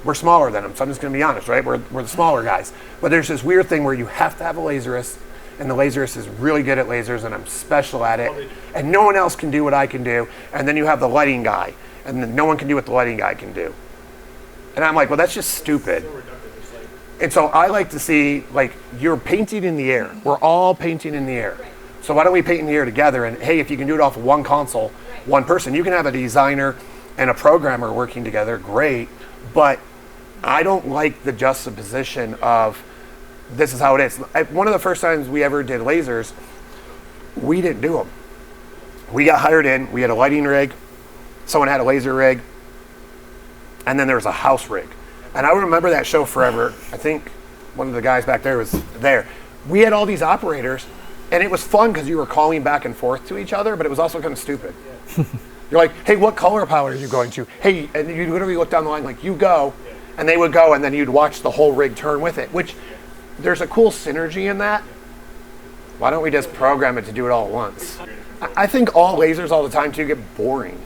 we're smaller than them. So I'm just going to be honest, right? We're the smaller guys. But there's this weird thing where you have to have a laserist, and the laserist is really good at lasers, and I'm special at it, and no one else can do what I can do. And then you have the lighting guy, and then no one can do what the lighting guy can do. And I'm like, well, that's just stupid. And so I like to see, like, you're painting in the air. We're all painting in the air. So why don't we paint in the air together? And hey, if you can do it off of one console, one person, you can have a designer and a programmer working together, great. But I don't like the juxtaposition of this is how it is. One of the first times we ever did lasers, we didn't do them. We got hired in, we had a lighting rig, someone had a laser rig, and then there was a house rig. And I remember that show forever. I think one of the guys back there was there. We had all these operators, and it was fun because you were calling back and forth to each other, but it was also kind of stupid. You're like, hey, what color palette are you going to? Hey, and you literally look down the line like, you go, and they would go, and then you'd watch the whole rig turn with it, which there's a cool synergy in that. Why don't we just program it to do it all at once? I think all lasers all the time too get boring.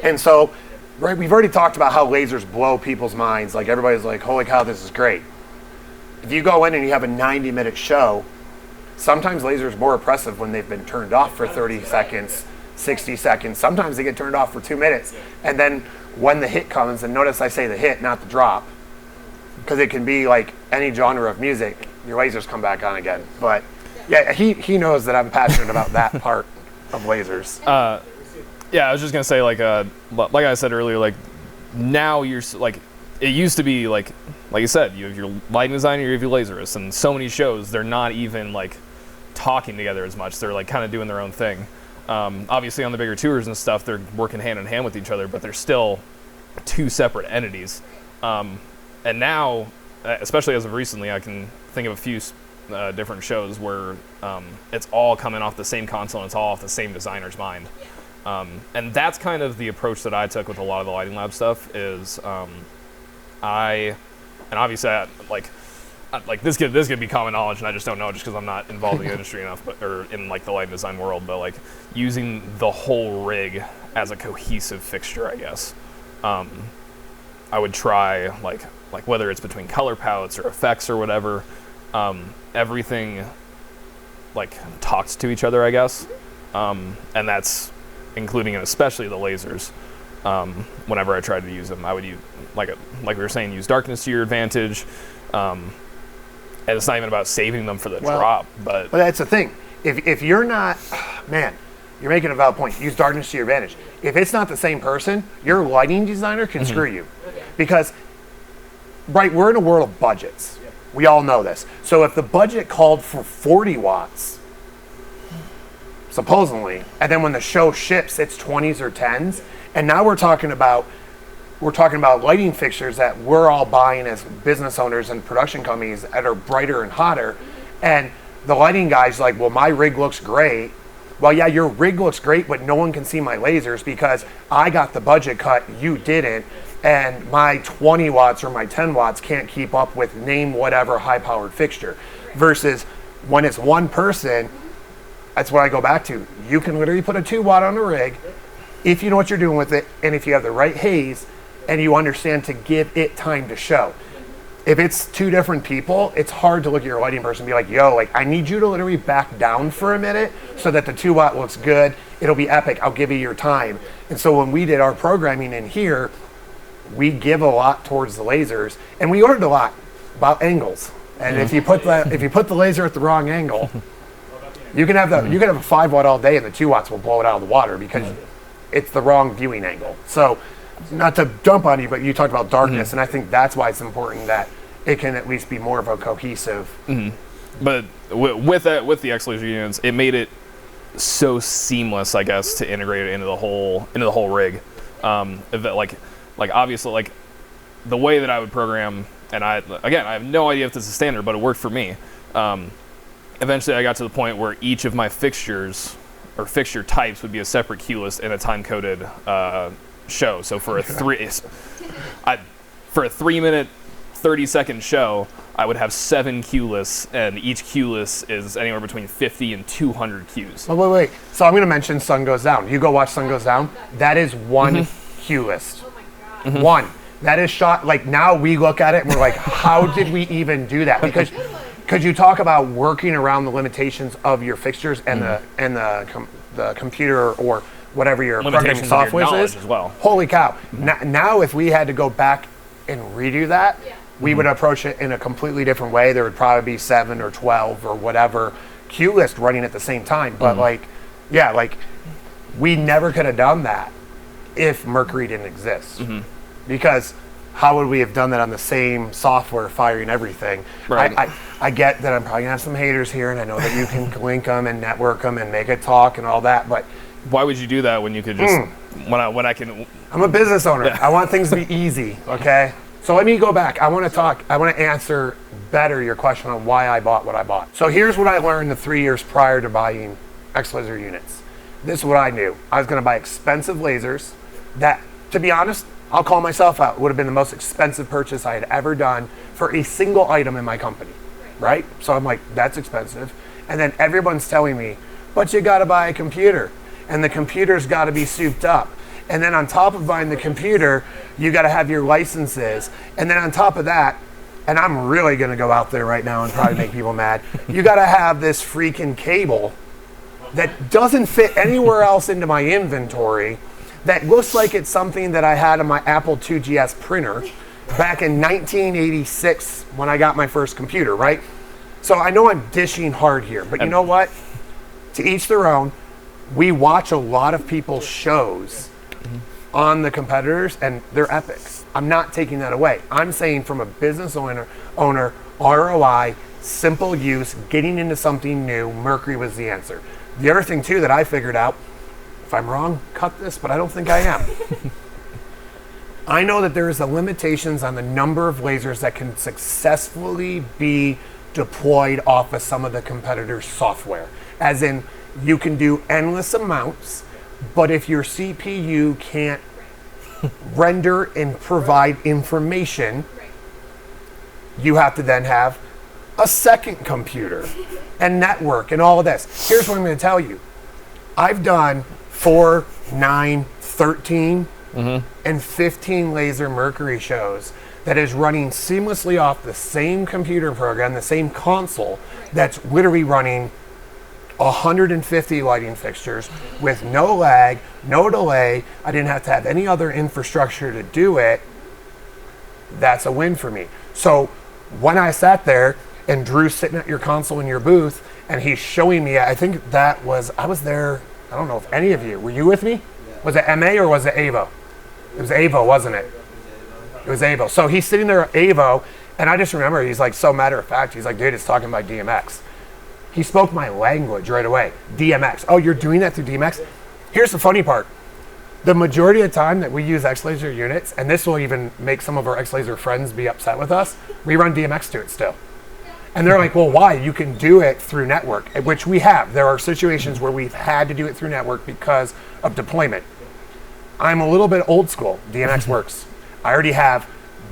And so, right, we've already talked about how lasers blow people's minds. Like everybody's like, holy cow, this is great. If you go in and you have a 90-minute show, sometimes lasers are more impressive when they've been turned off for 30 seconds, 60 seconds. Sometimes they get turned off for 2 minutes. And then when the hit comes, and notice I say the hit, not the drop, because it can be like any genre of music, your lasers come back on again. But yeah, he knows that I'm passionate about that part of lasers. Yeah, I was just gonna say, like I said earlier, like now you're like, it used to be like you said, you have your lighting designer, you have your laserist, and so many shows they're not even like talking together as much. They're like kind of doing their own thing. Obviously on the bigger tours and stuff, they're working hand in hand with each other, but they're still two separate entities. And now, especially as of recently, I can think of a few different shows where it's all coming off the same console and it's all off the same designer's mind. And that's kind of the approach that I took with a lot of the Lighting Lab stuff is like this could be common knowledge, and I just don't know just because I'm not involved in the industry enough, or in like the lighting design world. But like using the whole rig as a cohesive fixture, I guess. I would try like whether it's between color palettes or effects or whatever, everything like talks to each other, I guess, and that's including and especially the lasers. Whenever I tried to use them, I would use like we were saying, use darkness to your advantage. And it's not even about saving them for the drop, but that's the thing. If you're not, man, you're making a valid point. Use darkness to your advantage. If it's not the same person, your lighting designer can screw you, because right, we're in a world of budgets. We all know this. So if the budget called for 40 watts, supposedly, and then when the show ships, it's 20s or 10s, and now we're talking about lighting fixtures that we're all buying as business owners and production companies that are brighter and hotter. And the lighting guy's like, well, my rig looks great. Well, yeah, your rig looks great, but no one can see my lasers because I got the budget cut, you didn't. And my 20 watts or my 10 watts can't keep up with name whatever high-powered fixture. Versus when it's one person, that's what I go back to. You can literally put a 2 watt on a rig if you know what you're doing with it, and if you have the right haze, and you understand to give it time to show. If it's two different people, it's hard to look at your lighting person and be like, yo, like I need you to literally back down for a minute so that the 2 watt looks good. It'll be epic. I'll give you your time. And so when we did our programming in here, we give a lot towards the lasers, and we learned a lot about angles. And if you put the laser at the wrong angle, you can have a 5 watt all day, and the 2 watts will blow it out of the water because it's the wrong viewing angle. So, not to jump on you, but you talked about darkness, and I think that's why it's important that it can at least be more of a cohesive. But with the X laser units, it made it so seamless, I guess, to integrate it into the whole rig. Like obviously, like the way that I would program, and I have no idea if this is standard, but it worked for me. Eventually, I got to the point where each of my fixtures or fixture types would be a separate cue list in a time-coded show. So for a 3-minute, 30-second show, I would have 7 cue lists, and each cue list is anywhere between 50 and 200 cues. Oh, wait. So I'm going to mention Sun Goes Down. You go watch Sun Goes Down. That is one cue list. Oh my God. One. That is shot, like now we look at it and we're like, how did we even do that? Because because you talk about working around the limitations of your fixtures and the computer or whatever your programming software is as well. Holy cow. Now if we had to go back and redo that, we would approach it in a completely different way. There would probably be 7 or 12 or whatever cue list running at the same time. But like we never could have done that if Mercury didn't exist. Because how would we have done that on the same software, firing everything? Right. I get that I'm probably gonna have some haters here, and I know that you can link them and network them and make it talk and all that, but why would you do that when you could just when I can? I'm a business owner. I want things to be easy. Okay. So let me go back. I want to answer better your question on why I bought what I bought. So here's what I learned the 3 years prior to buying X-Laser units. This is what I knew. I was going to buy expensive lasers that, to be honest, I'll call myself out, would have been the most expensive purchase I had ever done for a single item in my company, right? So I'm like, that's expensive. And then everyone's telling me, but you got to buy a computer, and the computer's got to be souped up. And then on top of buying the computer, you got to have your licenses. And then on top of that, and I'm really going to go out there right now and probably make people mad, you got to have this freaking cable that doesn't fit anywhere else into my inventory, that looks like it's something that I had on my Apple IIgs printer back in 1986 when I got my first computer, right? So I know I'm dishing hard here, but you know what? To each their own. We watch a lot of people's shows on the competitors, and they're epic. I'm not taking that away. I'm saying from a business owner, ROI, simple use, getting into something new, Mercury was the answer. The other thing too that I figured out, if I'm wrong, cut this, but I don't think I am. I know that there is limitations on the number of lasers that can successfully be deployed off of some of the competitors' software. As in, you can do endless amounts, but if your CPU can't render and provide information, you have to then have a second computer and network and all of this. Here's what I'm going to tell you. I've done 4, 9, 13, and 15 laser Mercury shows that is running seamlessly off the same computer program, the same console, that's literally running 150 lighting fixtures with no lag, no delay. I didn't have to have any other infrastructure to do it. That's a win for me. So when I sat there and Drew's sitting at your console in your booth and he's showing me, I think that was, I was there, I don't know if any of you, were you with me? Was it MA or was it AVO? It was AVO, wasn't it? It was AVO. So he's sitting there at AVO, and I just remember he's like, so matter of fact, he's like, dude, it's talking about DMX. He spoke my language right away. DMX. Oh, you're doing that through DMX? Here's the funny part. The majority of the time that we use X-Laser units, and this will even make some of our X-Laser friends be upset with us, we run DMX to it still. And they're like, well, why? You can do it through network, which we have. There are situations where we've had to do it through network because of deployment. I'm a little bit old school. DMX works. I already have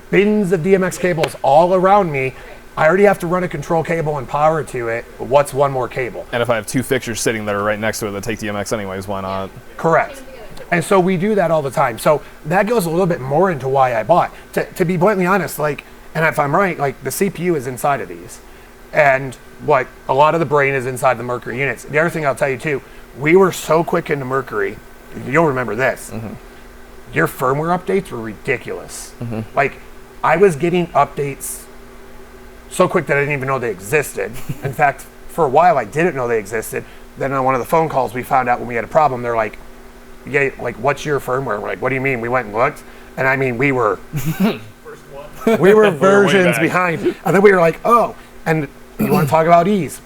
bins of DMX cables all around me. I already have to run a control cable and power to it. What's one more cable? And if I have 2 fixtures sitting that are right next to it that take DMX anyways, why not? Correct. And so we do that all the time. So that goes a little bit more into why I bought. To be bluntly honest, like, and if I'm right, like the CPU is inside of these. And what a lot of the brain is inside the Mercury units. The other thing I'll tell you too, we were so quick into Mercury, you'll remember this. Your firmware updates were ridiculous. Like, I was getting updates so quick that I didn't even know they existed. In fact, for a while I didn't know they existed. Then on one of the phone calls we found out when we had a problem, they're like, yeah, like, what's your firmware? We're like, what do you mean? We went and looked. And I mean, we were we were versions behind. And then we were like, oh, and you want to talk about ease?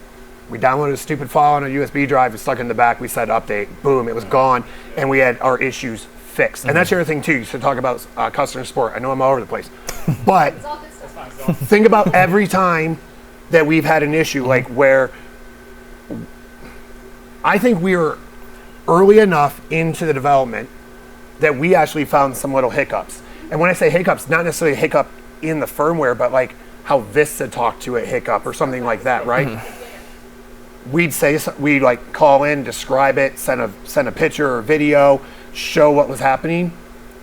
We downloaded a stupid file on a USB drive, it's stuck in the back, we said update, boom, it was gone, and we had our issues fixed. And that's the other thing too, you should talk about customer support. I know I'm all over the place. But think about every time that we've had an issue, like where I think we were early enough into the development that we actually found some little hiccups. And when I say hiccups, not necessarily a hiccup in the firmware, but like how Vista talked to a hiccup or something like that, right? We'd like call in, describe it, send a picture or video, show what was happening.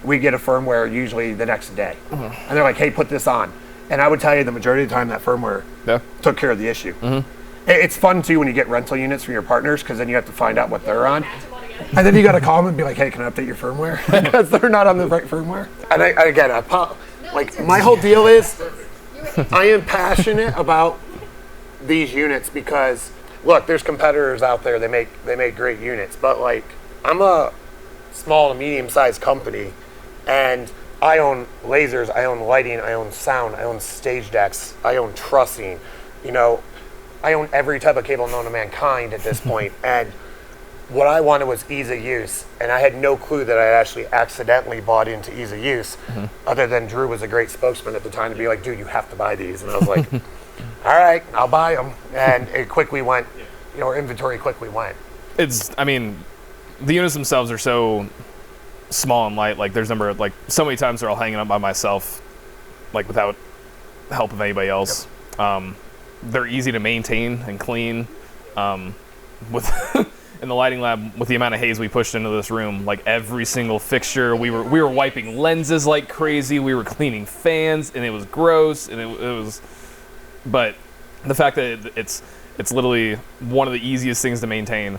We get a firmware usually the next day. And they're like, hey, put this on. And I would tell you the majority of the time that firmware took care of the issue. It's fun too when you get rental units from your partners, because then you have to find out what they're on. And then you got to call them and be like, hey, can I update your firmware? Because they're not on the right firmware. And my whole deal is I am passionate about these units because, look, there's competitors out there. They make great units. But, like, I'm a small to medium-sized company, and I own lasers, I own lighting, I own sound, I own stage decks, I own trussing. You know, I own every type of cable known to mankind at this point. And what I wanted was ease of use, and I had no clue that I actually accidentally bought into ease of use, other than Drew was a great spokesman at the time to be like, dude, you have to buy these. And I was like, all right, I'll buy them. And it quickly went, our inventory quickly went. I mean, the units themselves are so small and light. Like, there's so many times they're all hanging up by myself, like, without help of anybody else. Yep. They're easy to maintain and clean. With in the lighting lab, with the amount of haze we pushed into this room, like every single fixture, we were wiping lenses like crazy. We were cleaning fans, and it was gross. And it was, but the fact that it's literally one of the easiest things to maintain.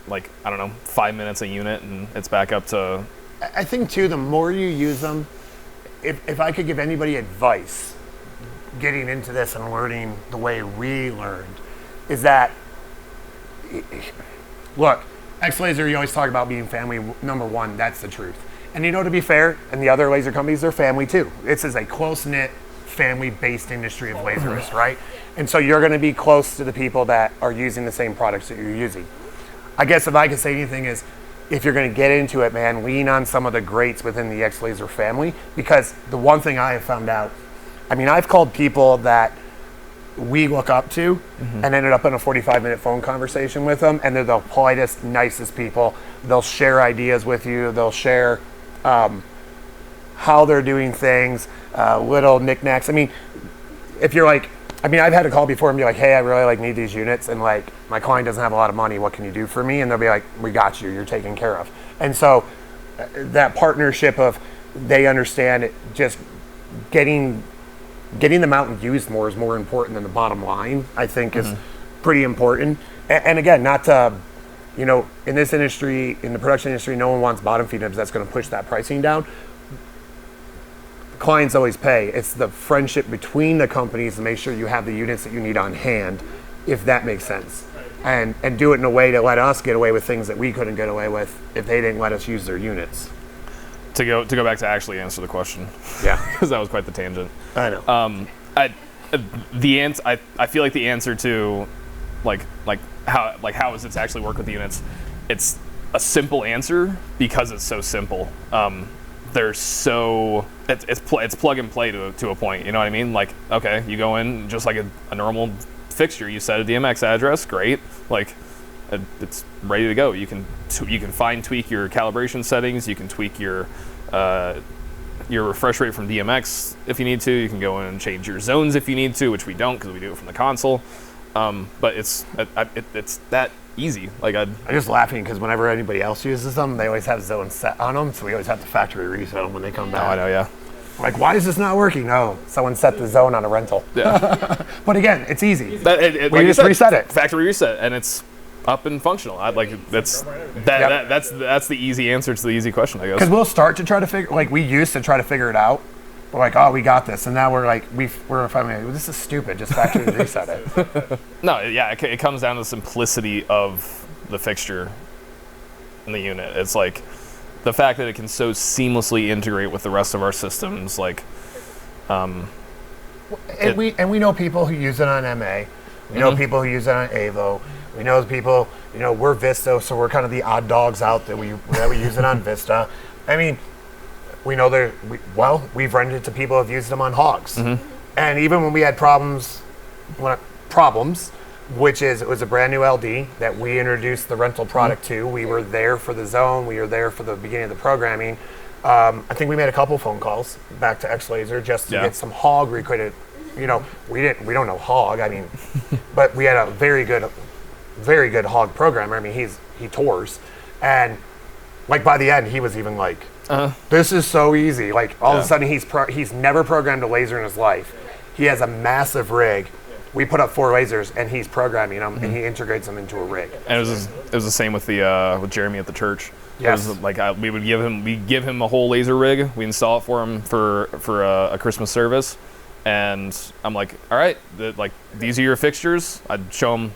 Like, I don't know, 5 minutes a unit, and it's back up to. I think too, the more you use them, if I could give anybody advice, getting into this and learning the way we learned, is that, look, X-Laser, you always talk about being family number one. That's the truth. And to be fair, and the other laser companies, they're family too. This is a close-knit, family-based industry of laserists, right? And so you're going to be close to the people that are using the same products that you're using. I guess if I could say anything is, if you're going to get into it, man, lean on some of the greats within the X-Laser family, because the one thing I have found out, I've called people that we look up to and ended up in a 45-minute phone conversation with them, and they're the politest, nicest people. They'll share ideas with you. They'll share how they're doing things, little knickknacks. If you're like, I've had a call before and be like, hey, I really need these units, and like my client doesn't have a lot of money. What can you do for me? And they'll be like, we got you. You're taken care of. And so that partnership of, they understand it, just getting them out and used more is more important than the bottom line, I think, is pretty important. And again, not to, in this industry, in the production industry, no one wants bottom feed nibs. That's going to push that pricing down. Clients always pay. It's the friendship between the companies to make sure you have the units that you need on hand, if that makes sense. And do it in a way to let us get away with things that we couldn't get away with if they didn't let us use their units. To go back to actually answer the question. Yeah. Because that was quite the tangent. I know. I feel like the answer to how does it actually work with the units, it's a simple answer because it's so simple. It's plug and play to a point. You know what I mean? Like, okay, you go in just like a normal fixture. You set a DMX address, great. Like, it's ready to go. You can fine tweak your calibration settings. You can tweak your refresh rate from DMX if you need to. You can go in and change your zones if you need to, which we don't because we do it from the console. But it's that easy. Like, I'm just laughing because whenever anybody else uses them, they always have zones set on them, so we always have to factory reset them when they come back. Oh, I know, yeah. Like, why is this not working? No, someone set the zone on a rental. Yeah. But again, it's easy. We like just reset it. Factory reset, and it's up and functional. That's the easy answer to the easy question, I guess. Because we'll start to try to figure, like, we used to try to figure it out. We're like, oh, we got this, and now we're like, we're finally, well, this is stupid. Just factory reset it. No, yeah, it comes down to the simplicity of the fixture in the unit. It's like the fact that it can so seamlessly integrate with the rest of our systems, like. We know people who use it on MA. We know people who use it on AVO. We know people. We're Vista, so we're kind of the odd dogs out that we use it on Vista. We know we've rented to people who've used them on Hogs. And even when we had problems, which is, it was a brand new LD that we introduced the rental product to. We were there for the zone. We were there for the beginning of the programming. I think we made a couple phone calls back to X-Laser just to get some Hog recreated. We don't know Hog. But we had a very good Hog programmer. He tours, and like by the end, he was even like, This is so easy. Like all of a sudden he's never programmed a laser in his life. He has a massive rig. We put up 4 lasers, and he's programming them, and he integrates them into a rig. And it was the same with with Jeremy at the church. Yes. It was like we give him a whole laser rig. We install it for him for a Christmas service, and I'm like, all right, these are your fixtures. I'd show him.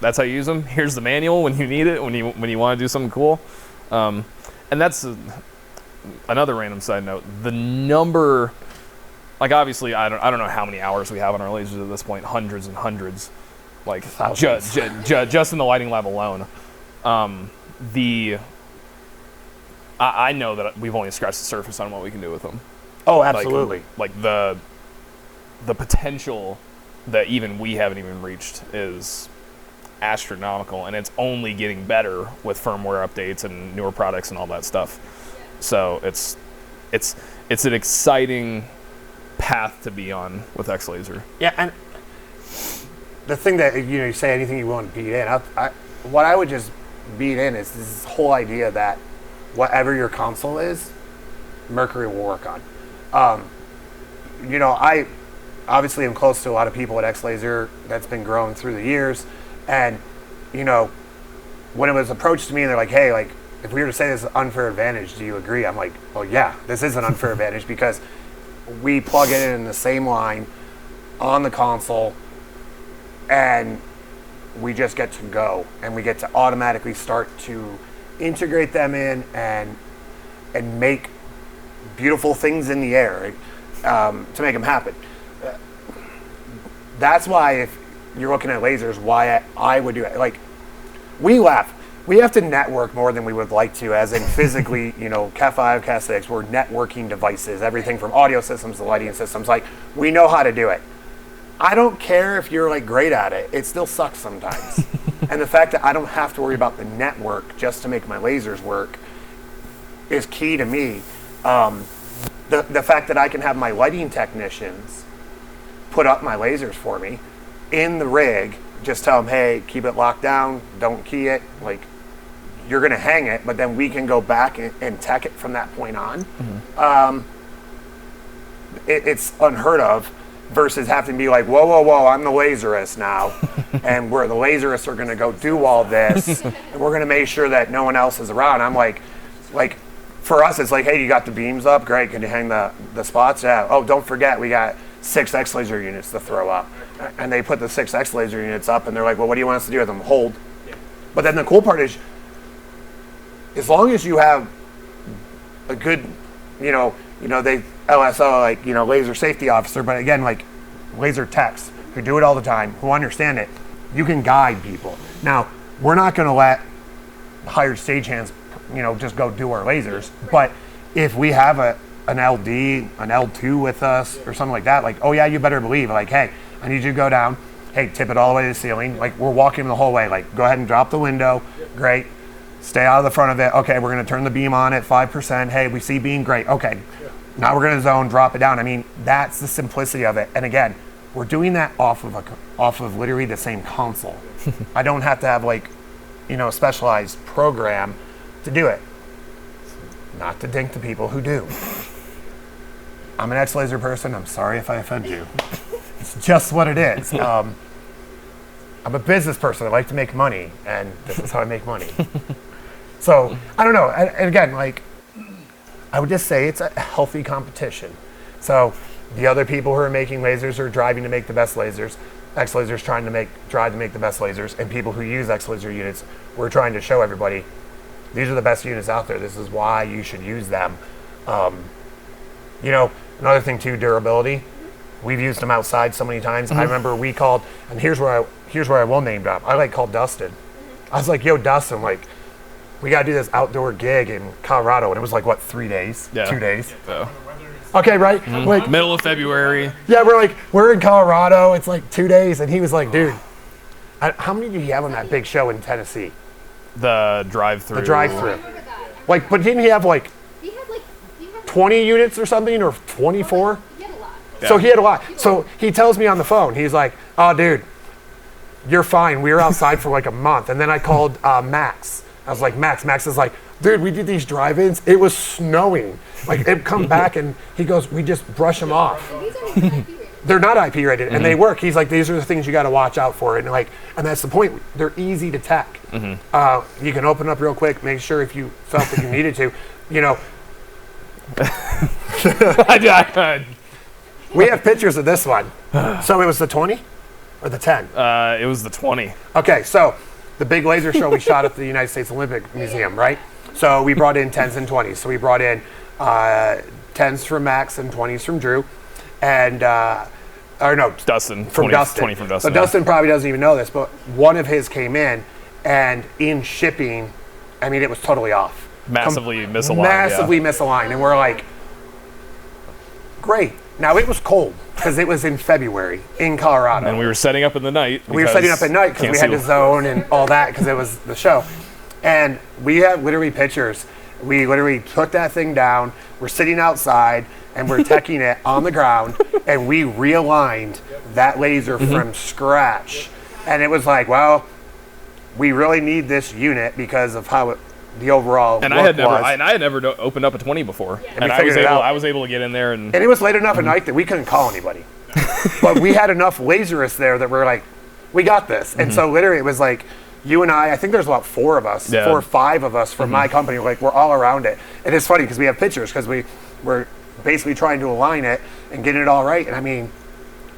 That's how you use them. Here's the manual when you need it, when you want to do something cool. And that's another random side note. The number. Like, obviously, I don't know how many hours we have on our lasers at this point. Hundreds and hundreds. Like, just in the lighting lab alone. I know that we've only scratched the surface on what we can do with them. Oh, absolutely. Like the potential that even we haven't even reached is astronomical, and it's only getting better with firmware updates and newer products and all that stuff. So it's an exciting path to be on with X Laser. Yeah, and the thing that you say anything you want to beat in. What I would just beat in is this whole idea that whatever your console is, Mercury will work on. I obviously am close to a lot of people at X Laser that's been growing through the years, and when it was approached to me, they're like, hey, like if we were to say this is an unfair advantage, do you agree? I'm like, oh yeah, this is an unfair advantage because we plug it in the same line on the console, and we just get to go, and we get to automatically start to integrate them in and make beautiful things in the air to make them happen. That's why if you're looking at lasers, why I would do it. Like, we laugh. We have to network more than we would like to, as in physically, Cat 5, Cat 6, we're networking devices, everything from audio systems to lighting systems. Like, we know how to do it. I don't care if you're like great at it. It still sucks sometimes. And the fact that I don't have to worry about the network just to make my lasers work is key to me. The fact that I can have my lighting technicians put up my lasers for me in the rig, just tell them, hey, keep it locked down, don't key it. Like, you're going to hang it, but then we can go back and tech it from that point on. Mm-hmm. It's unheard of versus having to be like, whoa, I'm the laserist now. And the laserists are going to go do all this. And we're going to make sure that no one else is around. I'm like, for us, it's like, hey, you got the beams up? Great. Can you hang the spots? Yeah. Oh, don't forget, we got 6 X laser units to throw up. And they put the 6 X laser units up, and they're like, well, what do you want us to do with them? Hold. Yeah. But then the cool part is, as long as you have a good, they LSO, laser safety officer, but again, like laser techs who do it all the time, who understand it, you can guide people. Now, we're not going to let hired stagehands, just go do our lasers, but if we have an LD, an L2 with us or something like that, like, oh yeah, you better believe, like, hey, I need you to go down, hey, tip it all the way to the ceiling, like we're walking the whole way, like go ahead and drop the window, great, stay out of the front of it, okay, we're going to turn the beam on at 5%, hey, we see beam, great, okay, now we're going to zone, drop it down. I mean, that's the simplicity of it. And again, we're doing that off of literally the same console. I don't have to have a specialized program to do it. Not to dink the people who do. I'm an X laser person. I'm sorry if I offend you. It's just what it is. I'm a business person. I like to make money, and this is how I make money. So I don't know. And again, I would just say it's a healthy competition. So the other people who are making lasers are driving to make the best lasers. X Laser's trying to drive to make the best lasers, and people who use X Laser units, we're trying to show everybody these are the best units out there. This is why you should use them. Another thing too, durability. We've used them outside so many times. Mm-hmm. I remember we called, and here's where I will name drop. I called Dustin. I was like, yo, Dustin, we got to do this outdoor gig in Colorado. And it was 3 days? Yeah. 2 days? Yeah. Okay, right? Mm-hmm. Middle of February. Yeah, we're in Colorado. It's 2 days. And he was like, dude, how many did he have on that big show in Tennessee? The drive-through. The drive-through. But didn't he have 20 units or something, or 24? He had a lot. Yeah. So he had a lot. So he tells me on the phone, he's like, oh, dude, you're fine. We were outside for a month. And then I called Max. I was like, Max is like, Dude, we did these drive-ins. It was snowing. Like, it'd come back, and he goes, we just brush them off. These aren't even IP rated. They're not IP rated, and they work. He's like, these are the things you got to watch out for. And that's the point. They're easy to tech. You can open up real quick, make sure if you felt that you needed to. You know, we have pictures of this one. So it was the 20 or the 10? It was the 20. Okay, so the big laser show we shot at the United States Olympic Museum, right? So we brought in 10s and 20s. So we brought in 10s from Max and 20s from Drew. And, or no, Dustin. from 20, Dustin. 20 from Dustin. So Dustin probably doesn't even know this, but one of his came in, and in shipping, I mean, it was totally off. Massively misaligned. Massively misaligned. And we're like, great. Now, it was cold because it was in February in Colorado. And we were setting up in the night. We were setting up at night because we had to zone and all that because it was the show. And we have literally pictures. We literally took that thing down. We're sitting outside and we're teching it on the ground, and we realigned that laser from scratch. And it was like, well, we really need this unit because of how the overall and look I had never opened up a 20 before. And we I figured it out. I was able to get in there and it was late enough at night that we couldn't call anybody. But we had enough laserists there that we're like, we got this. And so literally it was like you and I think there's about 4 of us, 4 or 5 of us from my company. Like, we're all around it. And it's funny because we have pictures because we're basically trying to align it and get it all right. And I mean,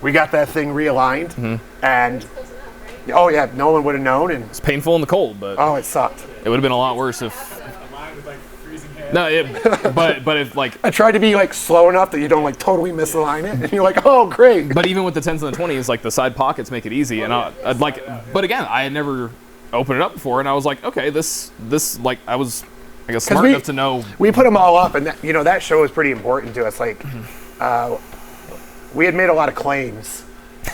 we got that thing realigned and Close enough, right? oh yeah, no one would have known. And it's painful in the cold, but oh, it sucked. it would have been a lot worse if. Mine with like freezing hands. No, but if like. I tried to be like slow enough that you don't like totally misalign it, and you're like, oh great. But even with the 10s and the 20s, like the side pockets make it easy, and I'd like. But again, I had never opened it up before, and I was like, okay, this like I was, I guess, smart enough to know. We put them all up, and that, you know, that show was pretty important to us. Like, we had made a lot of claims,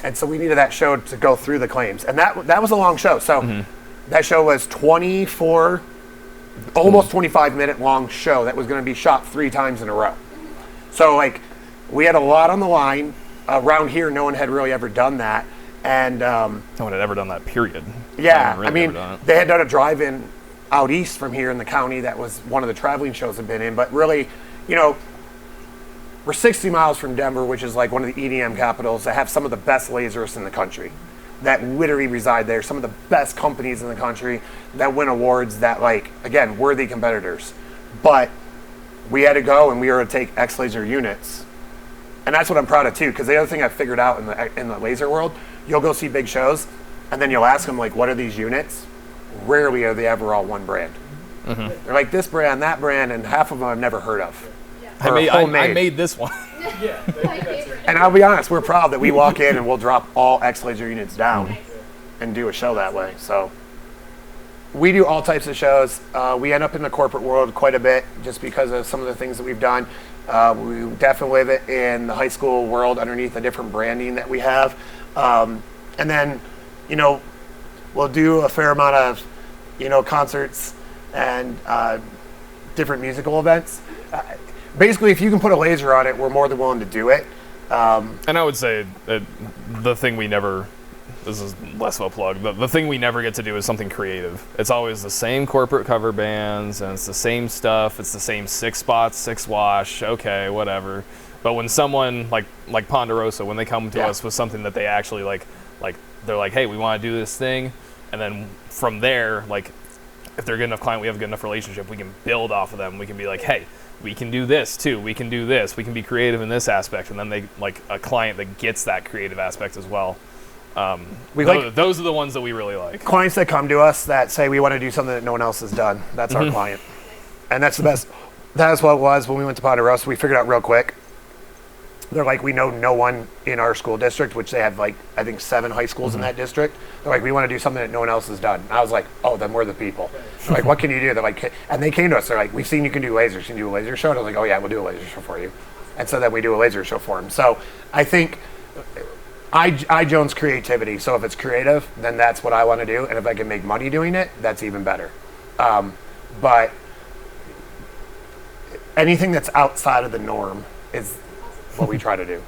and so we needed that show to go through the claims, and that was a long show. So that show was 24, almost 25-minute long show that was going to be shot 3 times in a row. So like, we had a lot on the line. Around here, no one had really ever done that, and No one had ever done that. Period. yeah, No one I really mean, ever done it. they had done a drive-in out east from here in the county that was one of the traveling shows I've been in, but really, you know, we're 60 miles from Denver, which is like one of the EDM capitals that have some of the best laserists in the country that literally reside there, some of the best companies in the country that win awards that, like, again, worthy competitors. But we had to go and we were to take X laser units. And that's what I'm proud of too, because the other thing I figured out in the laser world, you'll go see big shows and then you'll ask them, like, what are these units? Rarely are they ever all one brand. They're like this brand, that brand, and half of them I've never heard of. I made this one. Yeah, My favorite. And I'll be honest, we're proud that we walk in and we'll drop all X laser units down and do a show that way. So we do all types of shows. We end up in the corporate world quite a bit just because of some of the things that we've done. We definitely live it in the high school world underneath the different branding that we have. And then, you know, we'll do a fair amount of, you know, concerts and different musical events. Basically, if you can put a laser on it, we're more than willing to do it. And I would say that the thing we never, this is less of a plug, the thing we never get to do is something creative. It's always the same corporate cover bands, and it's the same stuff. It's the same 6 spots, 6 wash, okay, whatever. But when someone, like Ponderosa, when they come to us with something that they actually like they're like, hey, we want to do this thing, and then from there, like, if they're a good enough client, we have a good enough relationship, we can build off of them. We can be like, hey, we can do this too. We can do this. We can be creative in this aspect. And then they like a client that gets that creative aspect as well. Those are the ones that we really like. Clients that come to us that say we want to do something that no one else has done. That's our client. And that's the best. That's what it was when we went to Ponderosa. We figured out real quick. They're like, we know no one in our school district, which they have like, I think 7 high schools in that district. They're like, we want to do something that no one else has done. And I was like, oh, then we're the people. They're like, what can you do? They're like, and they came to us. They're like, we've seen you can do lasers. Can you do a laser show? And I was like, oh yeah, we'll do a laser show for you. And so then we do a laser show for them. So I think I Jones creativity. So if it's creative, then that's what I want to do. And if I can make money doing it, that's even better. But anything that's outside of the norm is what we try to do.